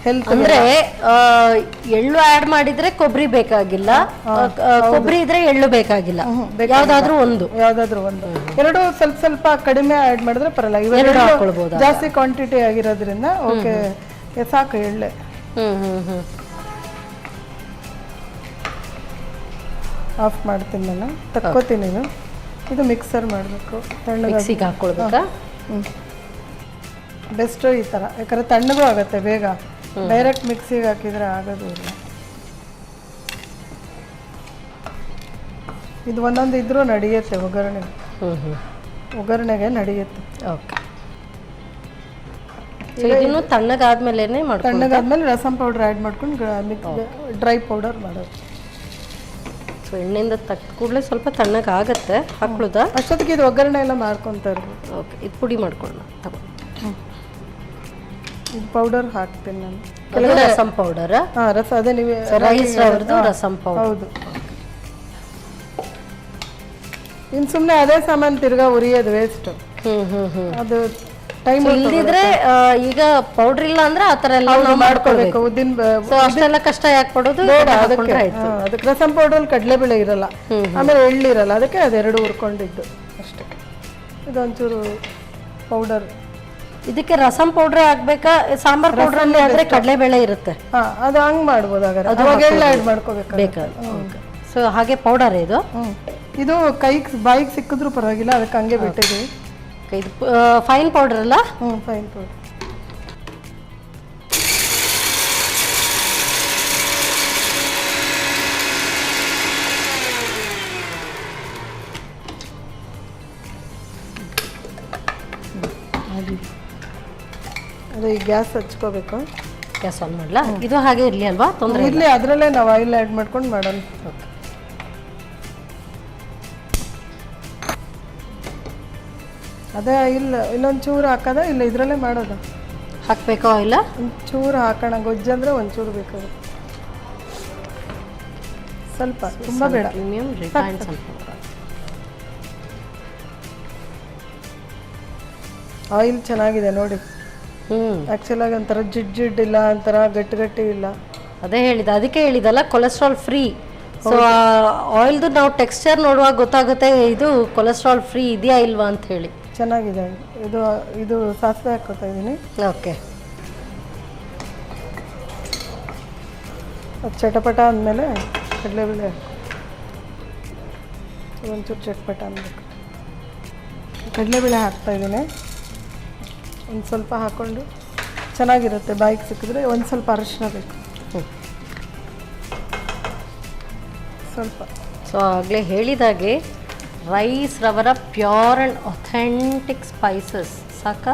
ಹೆಲ್ತ್. ಅಂದ್ರೆ ಎಳ್ಳು ಆಡ್ ಮಾಡಿದ್ರೆ ಕೊಬ್ಬರಿ ಬೇಕಾಗಿಲ್ಲ, ಕೊಬ್ಬರಿ ಇದ್ರೆ ಎಳ್ಳು ಬೇಕಾಗಿಲ್ಲ. ಯಾವ್ದಾದ್ರು ಒಂದು ಎರಡು ಸ್ವಲ್ಪ ಸ್ವಲ್ಪ ಕಡಿಮೆ ಆಡ್ ಮಾಡಿದ್ರೆ ಪರಲ್ಲ. ಇವೆರಡು ಜಾಸ್ತಿ ಕ್ವಾಂಟಿಟಿ ಆಗಿರೋದ್ರಿಂದ ಓಕೆ ಸಾಕು ಎಳ್ಳೆ. ಆಫ್ ಮಾಡ್ತೀನಿ ನಾನು, ತಕ್ಕೋತೀನಿ. ಇದು ಮಿಕ್ಸರ್ ಮಾಡಬೇಕು, ಮಿಕ್ಸಿಗೆ ಹಾಕೊಳ್ಬೇಕಾ? ಬೆಸ್ಟ್ ಈ ಥರ, ಯಾಕಂದ್ರೆ ತಣ್ಣಗೂ ಆಗುತ್ತೆ ಬೇಗ. ಡೈರೆಕ್ಟ್ ಮಿಕ್ಸಿಗೆ ಹಾಕಿದ್ರೆ ಆಗೋದು ಇಲ್ಲ. ಇದು ಒಂದೊಂದು ಇದ್ರೂ ನಡೆಯುತ್ತೆ ಒಗ್ಗರಣೆಗೆ ನಡೆಯುತ್ತೆ. ಓಕೆ. ಇದನ್ನು ತಣ್ಣಗಾದ್ಮೇಲೆ ತಣ್ಣಗಾದ್ಮೇಲೆ ರಸಂ ಪೌಡರ್ ಆ್ಯಡ್ ಮಾಡ್ಕೊಂಡು ಡ್ರೈ ಪೌಡರ್ ಮಾಡೋದು. ಸೊ ಎಣ್ಣೆಯಿಂದ ತಕ್ಕ ಕೂಡಲೇ ಸ್ವಲ್ಪ ತಣ್ಣಗಾಗತ್ತೆ, ಹಾಕ್ಳುದಾ? ಅಷ್ಟೊತ್ತಿಗೆ ಇದು ಒಗ್ಗರಣೆ ಎಲ್ಲ ಮಾಡ್ಕೊತಾ ಇರ್ಬೋದು. ಓಕೆ. ಇದು ಪುಡಿ ಮಾಡ್ಕೊಳ್ಳೋಣ ತಗೋ. ಇದು ಪೌಡರ್ ಹಾಕ್ತೀನಿ ನಾನು. ರಸಂ ಪೌಡರ್. ಅದೇ ನೀವು ರೈಸ್ ಅವ್ರದ್ದು ರಸಂ ಪೌಡರ್. ಹೌದು. ಇನ್ನು ಸುಮ್ಮನೆ ಅದೇ ಸಾಮಾನು ತಿರ್ಗಾ ಉರಿಯೋದು ವೇಸ್ಟ್. ಅದು ಟೈಮ್ ಇಲ್ದಿದ್ರೆ ಈಗ ಪೌಡರ್ ಇಲ್ಲ ಅಂದ್ರೆ ಆತರ ಎಲ್ಲ ನಾವು ಮಾಡ್ಕೊಳ್ಬೇಕು. ಉದ್ದಿನ ಅಷ್ಟೆಲ್ಲ ಕಷ್ಟ ಯಾಕೆ ಪಡೋದು? ಅದಕ್ಕೆ ರಸಂ ಪೌಡರ್ ಕಡಲೆಬೇಳೆ ಇರಲ್ಲ, ಆಮೇಲೆ ಎಳ್ಳಿರಲ್ಲ, ಅದಕ್ಕೆ ಅದೆರಡು ಹುರ್ಕೊಂಡಿದ್ದು ಅಷ್ಟೇ. ಇದೊಂಚೂರು ಪೌಡರ್. ಇದಕ್ಕೆ ರಸಂ ಪೌಡ್ರೇ ಹಾಕ್ಬೇಕಾ? ಸಾಂಬಾರ್ ಪೌಡರ್ ಅಲ್ಲಿ ಆದ್ರೆ ಕಡಲೆಬೇಳೆ ಇರುತ್ತೆ. ಅದು ಹಂಗ್ ಮಾಡ್ಬೋದು. ಅವಾಗ ಎಳ್ಳು ಆಡ್ ಮಾಡ್ಕೋಬೇಕು. ಸೊ ಹಾಗೆ ಪೌಡರ್ ಇದು. ಇದು ಬಾಯಿಗೆ ಸಿಕ್ಕಿದ್ರು ಪರವಾಗಿಲ್ಲ, ಅದಕ್ಕೆ ಹಂಗೆ ಬಿಟ್ಟಿದ್ದೀವಿ. ಇದು ಫೈನ್ ಪೌಡರ್ ಅಲ್ಲ? Fine powder. ಅದೇ ಈ ಗ್ಯಾಸ್ ಹಚ್ಕೋಬೇಕು. ಗ್ಯಾಸ್ ಆನ್ ಮಾಡಲಾ? ಇದು ಹಾಗೆ ಇರಲಿ ಅಲ್ವಾ? ತೊಂದರೆ ಇರಲಿ, ಅದರಲ್ಲೇ ನಾವು ಆಯಿಲ್ ಆ್ಯಡ್ ಮಾಡ್ಕೊಂಡು ಮಾಡೋಣ. ಅದೇ ಆಯಿಲ್ ಇನ್ನೊಂಚೂರು ಹಾಕೋದ, ಇಲ್ಲ ಇದರಲ್ಲೇ ಮಾಡೋದು? ಹಾಕಬೇಕೋ ಇಲ್ಲ? ಒಂಚೂರು ಹಾಕೋಣ. ಗೊಜ್ಜು ಅಂದರೆ ಒಂಚೂರು ಬೇಕಾಗುತ್ತೆ, ಸ್ವಲ್ಪ, ತುಂಬ ಬೇಡ. ಪ್ರೀಮಿಯಂ ರಿಫೈನ್ಡ್ ಸನ್ಫ್ಲವರ್ ಆಯಿಲ್ ಚೆನ್ನಾಗಿದೆ ನೋಡಿ. ಆ್ಯಕ್ಚುಲಾಗಿ ಒಂಥರ ಜಿಡ್ ಇಲ್ಲ, ಒಂಥರ ಗಟ್ಟಿ ಇಲ್ಲ. ಅದೇ ಹೇಳಿದ, ಅದಕ್ಕೆ ಹೇಳಿದಲ್ಲ ಕೊಲೆಸ್ಟ್ರಾಲ್ ಫ್ರೀ. ಸೊ ಆಯಿಲ್ದು ನಾವು ಟೆಕ್ಸ್ಚರ್ ನೋಡುವಾಗ ಗೊತ್ತಾಗುತ್ತೆ ಇದು ಕೊಲೆಸ್ಟ್ರಾಲ್ ಫ್ರೀ ಇದೆಯಾ ಇಲ್ವಾ ಅಂತ ಹೇಳಿ. ಚೆನ್ನಾಗಿದೆ. ಇದು ಸಾಸಿವೆ ಹಾಕೋತಾ ಇದ್ದೀನಿ. ಓಕೆ. ಅದು ಚಟಪಟ ಅಂದಮೇಲೆ ಕಡಲೆಬೇಳೆ ಒಂಚೂರು ಚಟಪಟ ಅನ್ಬೇಕು. ಕಡಲೆಬೇಳೆ ಹಾಕ್ತಾಯಿದ್ದೀನಿ. ಒಂದು ಸ್ವಲ್ಪ ಹಾಕ್ಕೊಂಡು ಚೆನ್ನಾಗಿರುತ್ತೆ. ಬಾಯಿಗೆ ಸಿಕ್ಕಿದ್ರೆ ಒಂದು ಸ್ವಲ್ಪ ಅರಿಶಿನ ಬೇಕು, ಸ್ವಲ್ಪ. ಸೊ ಆಗಲೇ ಹೇಳಿದಾಗೆ ರೈಸ್ ರವರ ಪ್ಯೂರ್ ಆ್ಯಂಡ್ ಅಥೆಂಟಿಕ್ ಸ್ಪೈಸಸ್ ಸಾಕು.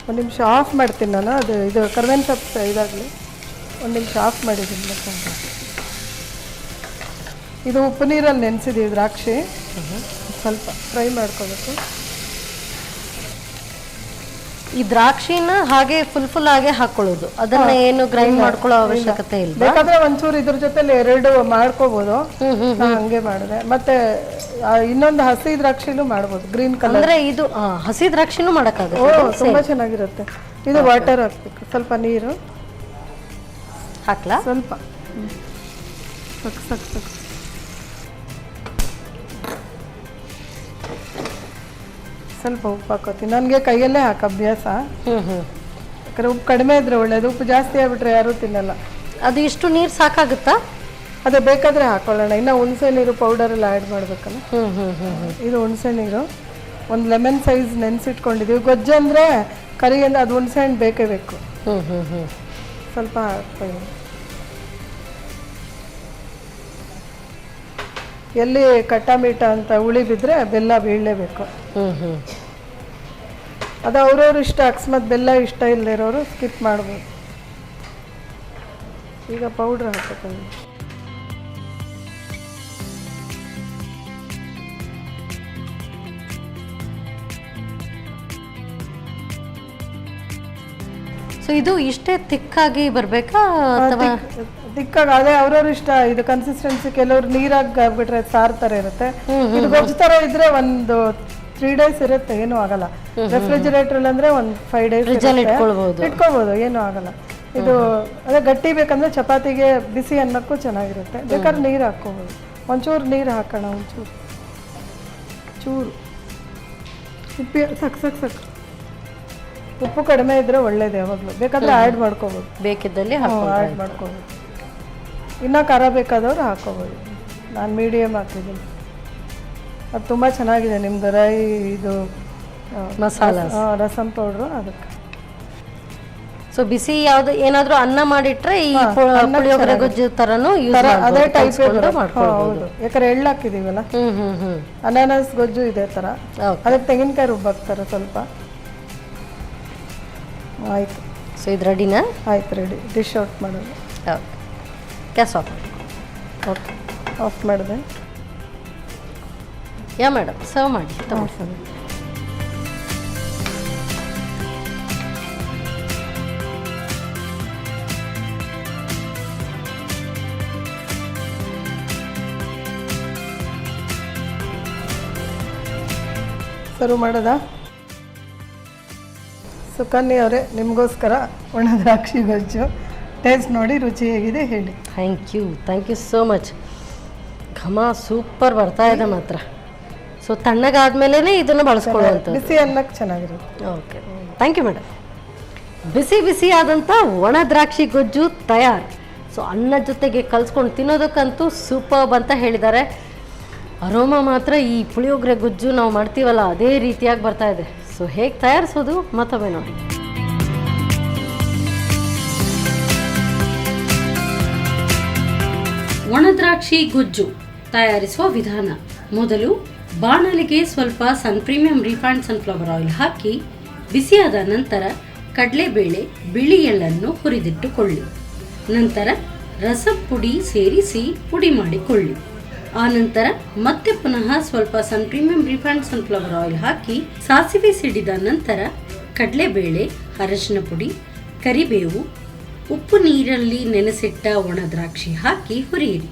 ಒಂದು ನಿಮಿಷ ಆಫ್ ಮಾಡ್ತೀನಿ ನಾನು. ಇದು ಕರ್ಬೇವಿನ ಸೊಪ್ಪು ಇದಾಗಲಿ ಒಂದು ನಿಮಿಷ ಆಫ್ ಮಾಡಿದ್ದೀನಿ. ಇದು ಉಪ್ಪು ನೀರಲ್ಲಿ ನೆನೆಸಿದ್ದೀವಿ ದ್ರಾಕ್ಷಿ. ಸ್ವಲ್ಪ ಫ್ರೈ ಮಾಡ್ಕೋಬೇಕು. ಈ ದ್ರಾಕ್ಷಿನ ಹಾಗೆ ಫುಲ್ ಹಾಗೆ ಹಾಕೊಳ್ಳೋದು, ಅದನ್ನ ಏನು ಗ್ರೈಂಡ್ ಮಾಡ್ಕೊಳ್ಳೋ ಅವಶ್ಯಕತೆ ಇಲ್ಲ. ಬೇಕಾದ್ರೆ ಒಂಚೂರು ಇದ್ರ ಜೊತೆಲಿ ಎರಡು ಮಾಡ್ಕೋಬಹುದು. ಹಂಗೆ ಮಾಡಿದೆ. ಮತ್ತೆ ಇನ್ನೊಂದು ಹಸಿ ದ್ರಾಕ್ಷಿನೂ ಮಾಡ್ಬೋದು, ಗ್ರೀನ್ ಕಲರ್. ಅಂದ್ರೆ ಇದು ಹಸಿ ದ್ರಾಕ್ಷಿನೂ ಮಾಡಕ್ಕಾಗುತ್ತೆ. ತುಂಬಾ ಚೆನ್ನಾಗಿರುತ್ತೆ. ಇದು ವಾಟರ್ ಹಾಕ್ಬೇಕು, ಸ್ವಲ್ಪ ನೀರು ಹಾಕ್ಲಾ? ಸ್ವಲ್ಪ ಸ್ವಲ್ಪ ಉಪ್ಪು ಹಾಕೋತೀನಿ. ನನಗೆ ಕೈಯಲ್ಲೇ ಹಾಕೋ ಅಭ್ಯಾಸ. ಯಾಕಂದ್ರೆ ಉಪ್ಪು ಕಡಿಮೆ ಇದ್ರೆ ಒಳ್ಳೇದು. ಉಪ್ಪು ಜಾಸ್ತಿ ಆಗ್ಬಿಟ್ರೆ ಯಾರೂ ತಿನ್ನಲ್ಲ. ಅದು ಇಷ್ಟು ನೀರು ಸಾಕಾಗುತ್ತಾ? ಅದೇ ಬೇಕಾದರೆ ಹಾಕೊಳ್ಳೋಣ. ಇನ್ನು ಹುಣಸೆ ನೀರು ಪೌಡರೆಲ್ಲ ಆ್ಯಡ್ ಮಾಡಬೇಕಲ್ಲ. ಇದು ಹುಣಸೆ ನೀರು ಒಂದು ಲೆಮನ್ ಸೈಜ್ ನೆನೆಸಿಟ್ಕೊಂಡಿದ್ದೀವಿ. ಗೊಜ್ಜು ಅಂದರೆ ಕರಿ ಅಂದರೆ ಅದು ಹುಣಸೆ ಹಣ್ಣು ಬೇಕೇ ಬೇಕು. ಸ್ವಲ್ಪ ಹಾಕ್ತೀನಿ. ಎಲ್ಲಿ ಕಟ್ಟ ಮೀಟ ಅಂತ ಹುಳಿ ಬಿದ್ದರೆ ಬೆಲ್ಲ ಬೀಳಲೇಬೇಕು. ಅದು ಅವ್ರವ್ರ ಇಷ್ಟ. ಅಕಸ್ಮಾತ್ ಬೆಲ್ಲ ಇಷ್ಟ ಇಲ್ಲದೆ ಇರೋರು ಸ್ಕಿಪ್ ಮಾಡ್ಬೋದು. ಈಗ ಪೌಡ್ರ್ ಹಾಕೋತೀನಿ. ಸೊ ಇದು ಇಷ್ಟೇ ತಿಕ್ಕಾಗಿ ಬರಬೇಕಾ ಅಥವಾ ತಿಕ್ಕಾಗಿ? ಅದೇ ಅವ್ರವ್ರ ಇಷ್ಟ. ಇದು ಕನ್ಸಿಸ್ಟೆನ್ಸಿ ಕೆಲವ್ರು ನೀರಾಗಿ ಆಗ್ಬಿಟ್ರೆ ಸಾರು ಥರ ಇರುತ್ತೆ. ಇದು ಗೊಜ್ಜು ಥರ ಇದ್ರೆ ಒಂದು 3 days ಇರುತ್ತೆ, ಏನೂ ಆಗಲ್ಲ. ರೆಫ್ರಿಜಿರೇಟರ್ ಅಂದರೆ ಒಂದು 5 days ಇಟ್ಕೋಬೋದು, ಏನೂ ಆಗಲ್ಲ. ಇದು ಅದೇ ಗಟ್ಟಿ ಬೇಕಂದ್ರೆ ಚಪಾತಿಗೆ ಬಿಸಿ ಅನ್ನಕ್ಕೂ ಚೆನ್ನಾಗಿರುತ್ತೆ. ಬೇಕಾದ್ರೆ ನೀರು ಹಾಕ್ಕೋಬೋದು. ಒಂಚೂರು ನೀರು ಹಾಕೋಣ, ಒಂಚೂರು ಚೂರು ಉಪ್ಪಿ ಸಾಕು. ಉಪ್ಪು ಕಡಿಮೆ ಇದ್ರೆ ಒಳ್ಳೇದು ಯಾವಾಗಲೂ. ಬೇಕಾದರೆ ಆ್ಯಡ್ ಮಾಡ್ಕೋಬೋದು, ಬೇಕಿದ್ದಲ್ಲಿ ಆ್ಯಡ್ ಮಾಡ್ಕೋಬೋದು. ಇನ್ನೂ ಖಾರ ಬೇಕಾದವ್ರು ಹಾಕ್ಕೋಬೋದು. ನಾನು ಮೀಡಿಯಮ್ ಹಾಕಿದ್ದೀನಿ. ಅದು ತುಂಬ ಚೆನ್ನಾಗಿದೆ ನಿಮ್ಮದು ಇದು ಮಸಾಲ ರಸಮ್ ಪೌಡ್ರು. ಅದಕ್ಕೆ ಸೊ ಬಿಸಿ ಯಾವ್ದು ಏನಾದರೂ ಅನ್ನ ಮಾಡಿಟ್ರೆ ಈ ಪುಳಿಯೋಗರೆ ಗೊಜ್ಜು ಥರನೂ ಅದೇ ಟೈಪ್ ಮಾಡ್ಕೊಳ್ಬೋದು. ಯಾಕಂದ್ರೆ ಎಳ್ಳು ಹಾಕಿದ್ದೀವಲ್ಲ, ಅನಾನಸ್ ಗೊಜ್ಜು ಇದೇ ಥರ. ಅದಕ್ಕೆ ತೆಂಗಿನಕಾಯಿ ರುಬ್ಬಾಕ್ತಾರೆ ಸ್ವಲ್ಪ. ಆಯಿತು. ಸೊ ಇದು ರೆಡಿನಾ? ಆಯ್ತು, ರೆಡಿ. ಡಿಶ್ ಔಟ್ ಮಾಡೋದು. Okay, gas off. Okay, of ಮಾಡಿದೆ. ಯಾ ಮೇಡಮ್, ಸರ್ವ್ ಮಾಡಿ ತಗೊಳ್ಳಿ. ಸರ್ವ್ ಮಾಡೋದಾ? ಸುಕನ್ಯಾ ಅವರೇ, ನಿಮಗೋಸ್ಕರ ಒಣ ದ್ರಾಕ್ಷಿ ಗೊಜ್ಜು. ಟೇಸ್ಟ್ ನೋಡಿ ರುಚಿ ಹೇಗಿದೆ ಹೇಳಿ. Thank you so much. ಘಮ ಸೂಪರ್ ಬರ್ತಾ ಇದೆ ಮಾತ್ರ. ಸೊ ತಣ್ಣಗಾದ್ಮೇಲೆ ಇದನ್ನು ಬಳಸ್ಕೊಳ್ಳುವಂಥ ಬಿಸಿ ಅನ್ನಕ್ಕೆ ಚೆನ್ನಾಗಿರುತ್ತೆ. Okay, thank you madam. ಬಿಸಿ ಆದಂಥ ಒಣ ದ್ರಾಕ್ಷಿ ಗೊಜ್ಜು ತಯಾರು. ಸೊ ಅನ್ನದ ಜೊತೆಗೆ ಕಲಿಸ್ಕೊಂಡು ತಿನ್ನೋದಕ್ಕಂತೂ ಸೂಪರ್ಬ್ ಅಂತ ಹೇಳಿದ್ದಾರೆ. ಅರೋಮಾ ಮಾತ್ರ ಈ ಪುಳಿಯೋಗರೆ ಗೊಜ್ಜು ನಾವು ಮಾಡ್ತೀವಲ್ಲ ಅದೇ ರೀತಿಯಾಗಿ ಬರ್ತಾ ಇದೆ. ಸೊ ಹೇಗೆ ತಯಾರಿಸೋದು ಮತ್ತೊಮ್ಮೆ ನೋಡಿ. ಒಣದ್ರಾಕ್ಷಿ ಗೊಜ್ಜು ತಯಾರಿಸುವ ವಿಧಾನ. ಮೊದಲು ಬಾಣಲಿಗೆ ಸ್ವಲ್ಪ ಪ್ರೀಮಿಯಂ ರಿಫೈನ್ಡ್ ಸನ್ಫ್ಲವರ್ ಆಯಿಲ್ ಹಾಕಿ ಬಿಸಿಯಾದ ನಂತರ ಕಡಲೆಬೇಳೆ, ಬಿಳಿ ಎಳ್ಳನ್ನು ಹುರಿದಿಟ್ಟುಕೊಳ್ಳಿ. ನಂತರ ರಸಂ ಪುಡಿ ಸೇರಿಸಿ ಪುಡಿ ಮಾಡಿಕೊಳ್ಳಿ. ಆನಂತರ ಮತ್ತೆ ಪುನಃ ಸ್ವಲ್ಪ ಪ್ರೀಮಿಯಂ ರಿಫೈನ್ಡ್ ಸನ್ಫ್ಲವರ್ ಆಯಿಲ್ ಹಾಕಿ ಸಾಸಿವೆ ಸಿಡಿದ ನಂತರ ಕಡಲೆಬೇಳೆ, ಅರಶಿನ ಪುಡಿ, ಕರಿಬೇವು, ಉಪ್ಪು ನೀರಲ್ಲಿ ನೆನೆಸಿಟ್ಟ ಒಣ ದ್ರಾಕ್ಷಿ ಹಾಕಿ ಹುರಿಯಿರಿ.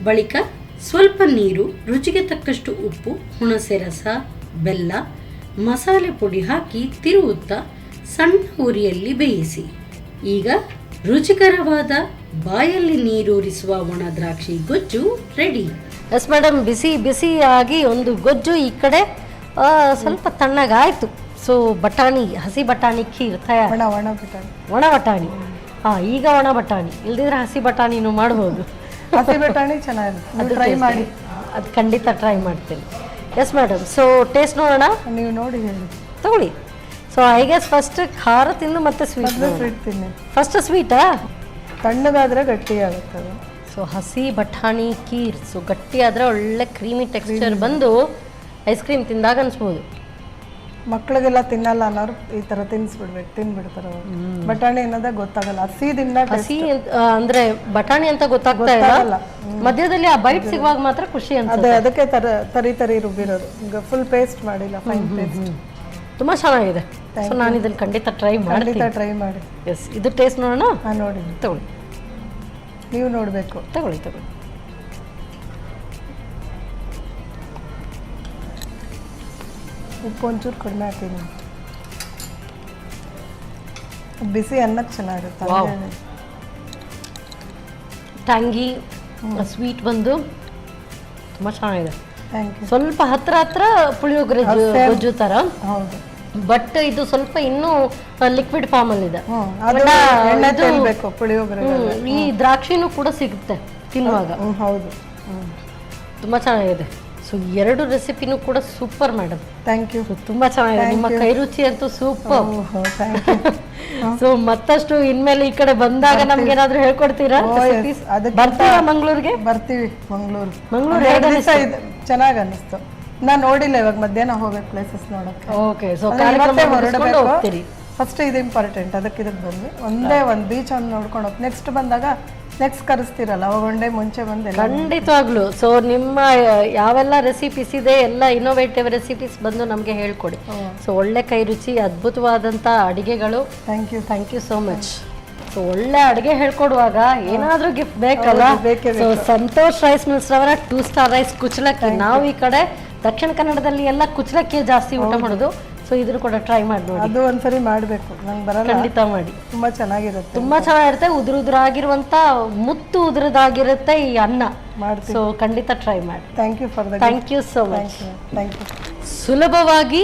ಬಳಿಕ ಸ್ವಲ್ಪ ನೀರು, ರುಚಿಗೆ ತಕ್ಕಷ್ಟು ಉಪ್ಪು, ಹುಣಸೆ ರಸ, ಬೆಲ್ಲ, ಮಸಾಲೆ ಪುಡಿ ಹಾಕಿ ತಿರುವುತ್ತಾ ಸಣ್ಣ ಉರಿಯಲ್ಲಿ ಬೇಯಿಸಿ. ಈಗ ರುಚಿಕರವಾದ ಬಾಯಲ್ಲಿ ನೀರೂರಿಸುವ ಒಣ ದ್ರಾಕ್ಷಿ ಗೊಜ್ಜು ರೆಡಿ. ಎಸ್ ಮೇಡಮ್, ಬಿಸಿಯಾಗಿ ಒಂದು ಗೊಜ್ಜು ಈ ಕಡೆ ಸ್ವಲ್ಪ ತಣ್ಣಗಾಯಿತು. ಸೊ ಬಟಾಣಿ, ಹಸಿ ಬಟಾಣಿ ಖೀರ್ ತಯಾರು. ಒಣ ಬಟಾಣಿ. ಈಗ ಒಣ ಬಟಾಣಿ, ಇಲ್ದಿದ್ರೆ ಹಸಿ ಬಟಾಣಿನೂ ಮಾಡ್ಬೋದು. ಹಸಿ ಬಟಾಣಿ ಚೆನ್ನಾಗಿರುತ್ತೆ, ಟ್ರೈ ಮಾಡಿ. ಅದು ಖಂಡಿತ ಟ್ರೈ ಮಾಡ್ತೀನಿ. ಎಸ್ ಮೇಡಮ್, ಸೊ ಟೇಸ್ಟ್ ನೋಡೋಣ. ನೀವು ನೋಡಿ ಹೇಳಿ. ತಗೊಳ್ಳಿ. ಸೊ ಐ ಗೆಸ್ ಫಸ್ಟ್ ಖಾರ ತಿಂದು ಮತ್ತೆ ಸ್ವೀಟ್ ತಿನ್ನಿ. First sweet? ತಣ್ಣಗಾದರೆ ಗಟ್ಟಿ ಆಗುತ್ತೆ ಅದು. ಸೊ ಹಸಿ ಬಟಾಣಿ ಖೀರ್. ಸೊ ಗಟ್ಟಿ ಆದರೆ ಒಳ್ಳೆ ಕ್ರೀಮಿ ಟೆಕ್ಸ್ಚರ್ ಬಂದು ಐಸ್ ಕ್ರೀಮ್ ತಿಂದಾಗ ಅನ್ಸ್ಬೋದು. ಮಕ್ಕಳಿಗೆಲ್ಲ ತಿನ್ನಲ್ಲ ಅನ್ನೋರು ಈ ಥರ ತಿನ್ನಿಸ್ಬಿಡ್ಬೇಕು, ತಿನ್ಬಿಡ್ತಾರೆ. ಬಟಾಣಿ ಅನ್ನೋದೇ ಗೊತ್ತಾಗಲ್ಲ. ಹಸಿ ಅಂದ್ರೆ ಬಟಾಣಿ ಅಂತ ಗೊತ್ತಾಗ್ತಾ ಇಲ್ಲ. ಮಧ್ಯದಲ್ಲಿ ಆ ಬೈಟ್ ಸಿಗುವಾಗ ಮಾತ್ರ ಖುಷಿ ಅನ್ಸುತ್ತೆ. ಅದಕ್ಕೆ ತರಿ ರುಬ್ಬಿರೋದು. ಈಗ ಫುಲ್ ಪೇಸ್ಟ್ ಮಾಡಿಲ್ಲ, ಫೈನ್ ಪೇಸ್ಟ್. ತುಂಬಾ ಚೆನ್ನಾಗಿದೆ. ಸೊ ನಾನು ಇದನ್ನು ಖಂಡಿತ ಟ್ರೈ ಮಾಡಿ. ಎಸ್, ಇದು ಟೇಸ್ಟ್ ನೋಡೋಣ. ನೋಡಿ, ತಗೊಳ್ಳಿ. ನೀವು ನೋಡಬೇಕು. ತಗೊಳ್ಳಿ. ಉಪ್ಪು ಒಂಚೂರು ಕಡಿಮೆ ಹಾಕಿದ್ದೀನಿ. ಬಿಸಿ ಅನ್ನಕ್ಕೆ ಚೆನ್ನಾಗಿರುತ್ತೆ. ಟ್ಯಾಂಗಿ ಸ್ವೀಟ್ ಬಂದು ತುಂಬ ಚೆನ್ನಾಗಿದೆ. Thank you. ಸ್ವಲ್ಪ ಹತ್ರ ಪುಳಿಯೋಗರೆ ಗೊಜ್ಜು ಥರ. ಹೌದು. ಬಟ್ ಇದು ಸ್ವಲ್ಪ ಇನ್ನೂ ಲಿಕ್ವಿಡ್ ಫಾರ್ಮ್ ಅಲ್ಲಿ ಇದೆ. ಅದು ಬಟ್ ಎಣ್ಣೆ ಇದು- ತೆಗಿಬೇಕು ಪುಳಿಯೋಗರೆ. ಈ ದ್ರಾಕ್ಷಿನೂ ಕೂಡ ಸಿಗುತ್ತೆ ತಿನ್ನುವಾಗ. ಹೌದು. ತುಂಬಾ ಚೆನ್ನಾಗಿದೆ. ಸೊ 2 ರೆಸಿಪಿನೂ ಕೂಡ ಸೂಪರ್ ಮೇಡಮ್. Thank you. ತುಂಬಾ ಚೆನ್ನಾಗಿದೆ. ನಿಮ್ಮ ಕೈ ರುಚಿ ಅಂತೂ ಸೂಪರ್. Thank you. ಸೊ ಮತ್ತಷ್ಟು ಇನ್ಮೇಲೆ ಈ ಕಡೆ ಬಂದಾಗ ನಮ್ಗೆ ಏನಾದ್ರು ಹೇಳ್ಕೊಡ್ತೀರಾ? ಬರ್ತೀರಾ ಮಂಗಳೂರಿಗೆ? ಬರ್ತೀವಿ. ಮಂಗಳೂರು ಮಂಗಳೂರು ಚೆನ್ನಾಗಿ ಅನ್ನಿಸ್ತು. ನಾನು ನೋಡಿಲ್ಲ, ಇವಾಗ ಮಧ್ಯಾಹ್ನ ಹೋಗ್ಬೇಕು ಪ್ಲೇಸಸ್ ನೋಡಕ್ಕೆ. ಓಕೆ. ಸೊ ಕಾರ್ಯಕ್ರಮ ಹೋಗ್ತೀರಿ. ಫಸ್ಟ್ ಇದು ಇಂಪಾರ್ಟೆಂಟ್, ಅದಕ್ಕೆ ಇದಕ್ಕೆ ಬಂದ್ವಿ. ಒಂದು ಬೀಚ್ ಒಂದು ನೋಡ್ಕೊಂಡು ಹೋಗಿ ನೆಕ್ಸ್ಟ್ ಬಂದಾಗ ನೆಕ್ಸ್ಟ್ ಕರೆಸ್ತೀರಲ್ಲ ಅವಾಗ ಒನ್ ಡೇ ಮುಂಚೆ ಬಂದೆ. ಖಂಡಿತವಾಗ್ಲು. ಸೊ ನಿಮ್ಮ ಯಾವೆಲ್ಲ ರೆಸಿಪೀಸ್ ಇದೆ ಎಲ್ಲ ಇನೋವೇಟಿವ್ ರೆಸಿಪೀಸ್ ಬಂದು ನಮಗೆ ಹೇಳ್ಕೊಡಿ. ಸೊ ಒಳ್ಳೆ ಕೈ ರುಚಿ, ಅದ್ಭುತವಾದಂಥ ಅಡಿಗೆಗಳು. Thank you so much. So ಒಳ್ಳೆ ಅಡುಗೆ ಹೇಳ್ಕೊಡುವಾಗ ಏನಾದರೂ ಗಿಫ್ಟ್ ಬೇಕಲ್ಲ. ಸೊ ಸಂತೋಷ್ ರೈಸ್ ಮಿಲ್ಸ್ ರವರ 2 ಸ್ಟಾರ್ ರೈಸ್ ಕುಚ್ಚಲಕ್ಕಿ. ನಾವು ಈ ಕಡೆ ದಕ್ಷಿಣ ಕನ್ನಡದಲ್ಲಿ ಎಲ್ಲ ಕುಚ್ಚಲಕ್ಕಿ ಜಾಸ್ತಿ ಊಟ ಮಾಡೋದು. ಸೊ ಇದ್ರ ಕೂಡ ಟ್ರೈ ಮಾಡಿ ನೋಡಿ. ಅದು ಒಂದ್ಸರಿ ಮಾಡಬೇಕು, ನಂಗೆ ಬರಲ್ಲ. ಖಂಡಿತ ಮಾಡಿ, ತುಂಬಾ ಚೆನ್ನಾಗಿರುತ್ತೆ. ತುಂಬಾ ಚೆನ್ನಾಗಿರುತ್ತೆ. ಉದುರುದ್ರಾಗಿರುವಂತ ಮುತ್ತು ಉದುರದಾಗಿರುತ್ತೆ ಈ ಅನ್ನ. ಸೊ ಖಂಡಿತ ಟ್ರೈ ಮಾಡಿ. Thank you for the thank you so much. Thank you. ಸುಲಭವಾಗಿ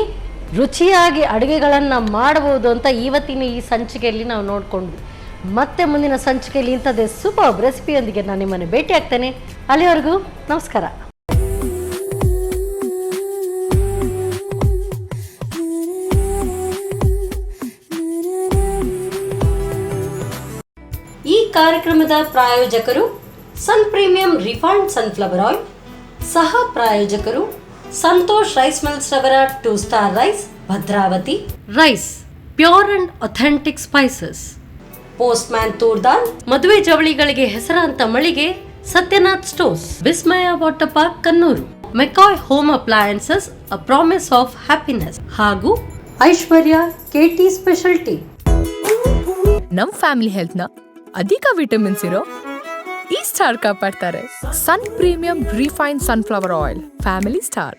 ರುಚಿಯಾಗಿ ಅಡುಗೆಗಳನ್ನು ಮಾಡಬಹುದು ಅಂತ ಇವತ್ತಿನ ಈ ಸಂಚಿಕೆಯಲ್ಲಿ ನಾವು ನೋಡಿಕೊಂಡ್ವಿ. ಮತ್ತೆ ಮುಂದಿನ ಸಂಚಿಕೆಯಲ್ಲಿ ಇಂಥದ್ದೇ ಸೂಪರ್ ರೆಸಿಪಿಯೊಂದಿಗೆ ನಾನು ನಿಮ್ಮನ್ನು ಭೇಟಿ ಆಗ್ತೇನೆ. ಅಲ್ಲಿವರೆಗೂ ನಮಸ್ಕಾರ. ಈ ಕಾರ್ಯಕ್ರಮದ ಪ್ರಾಯೋಜಕರು Sun premium refined sunflower oil. ಸಹ ಪ್ರಾಯೋಜಕರು ಸಂತೋಷ್ ರೈಸ್ ಮಿಲ್ಸ್ ರವರ 2 star rice Bhadravathi. Rice pure and authentic spices. Postman ತೂರ್ದಾಲ್. ಮದುವೆ ಜವಳಿಗಳಿಗೆ ಹೆಸರಾಂತ ಮಳಿಗೆ Satyanath stores. Vismaya water park Kannur. McCoy home appliances a promise of happiness ಹಾಗೂ ಐಶ್ವರ್ಯ ಕೆಟಿ ಸ್ಪೆಷಾಲಿಟಿ. ನಮ್ ಫ್ಯಾಮಿಲಿ ಹೆಲ್ತ್ ನ ಅಧಿಕ ವಿಟಮಿನ್ಸ್ ಇರೋ ಈ ಸ್ಟಾರ್ ಕಾಪಾಡ್ತಾರೆ. Sun premium refined sunflower oil, family star.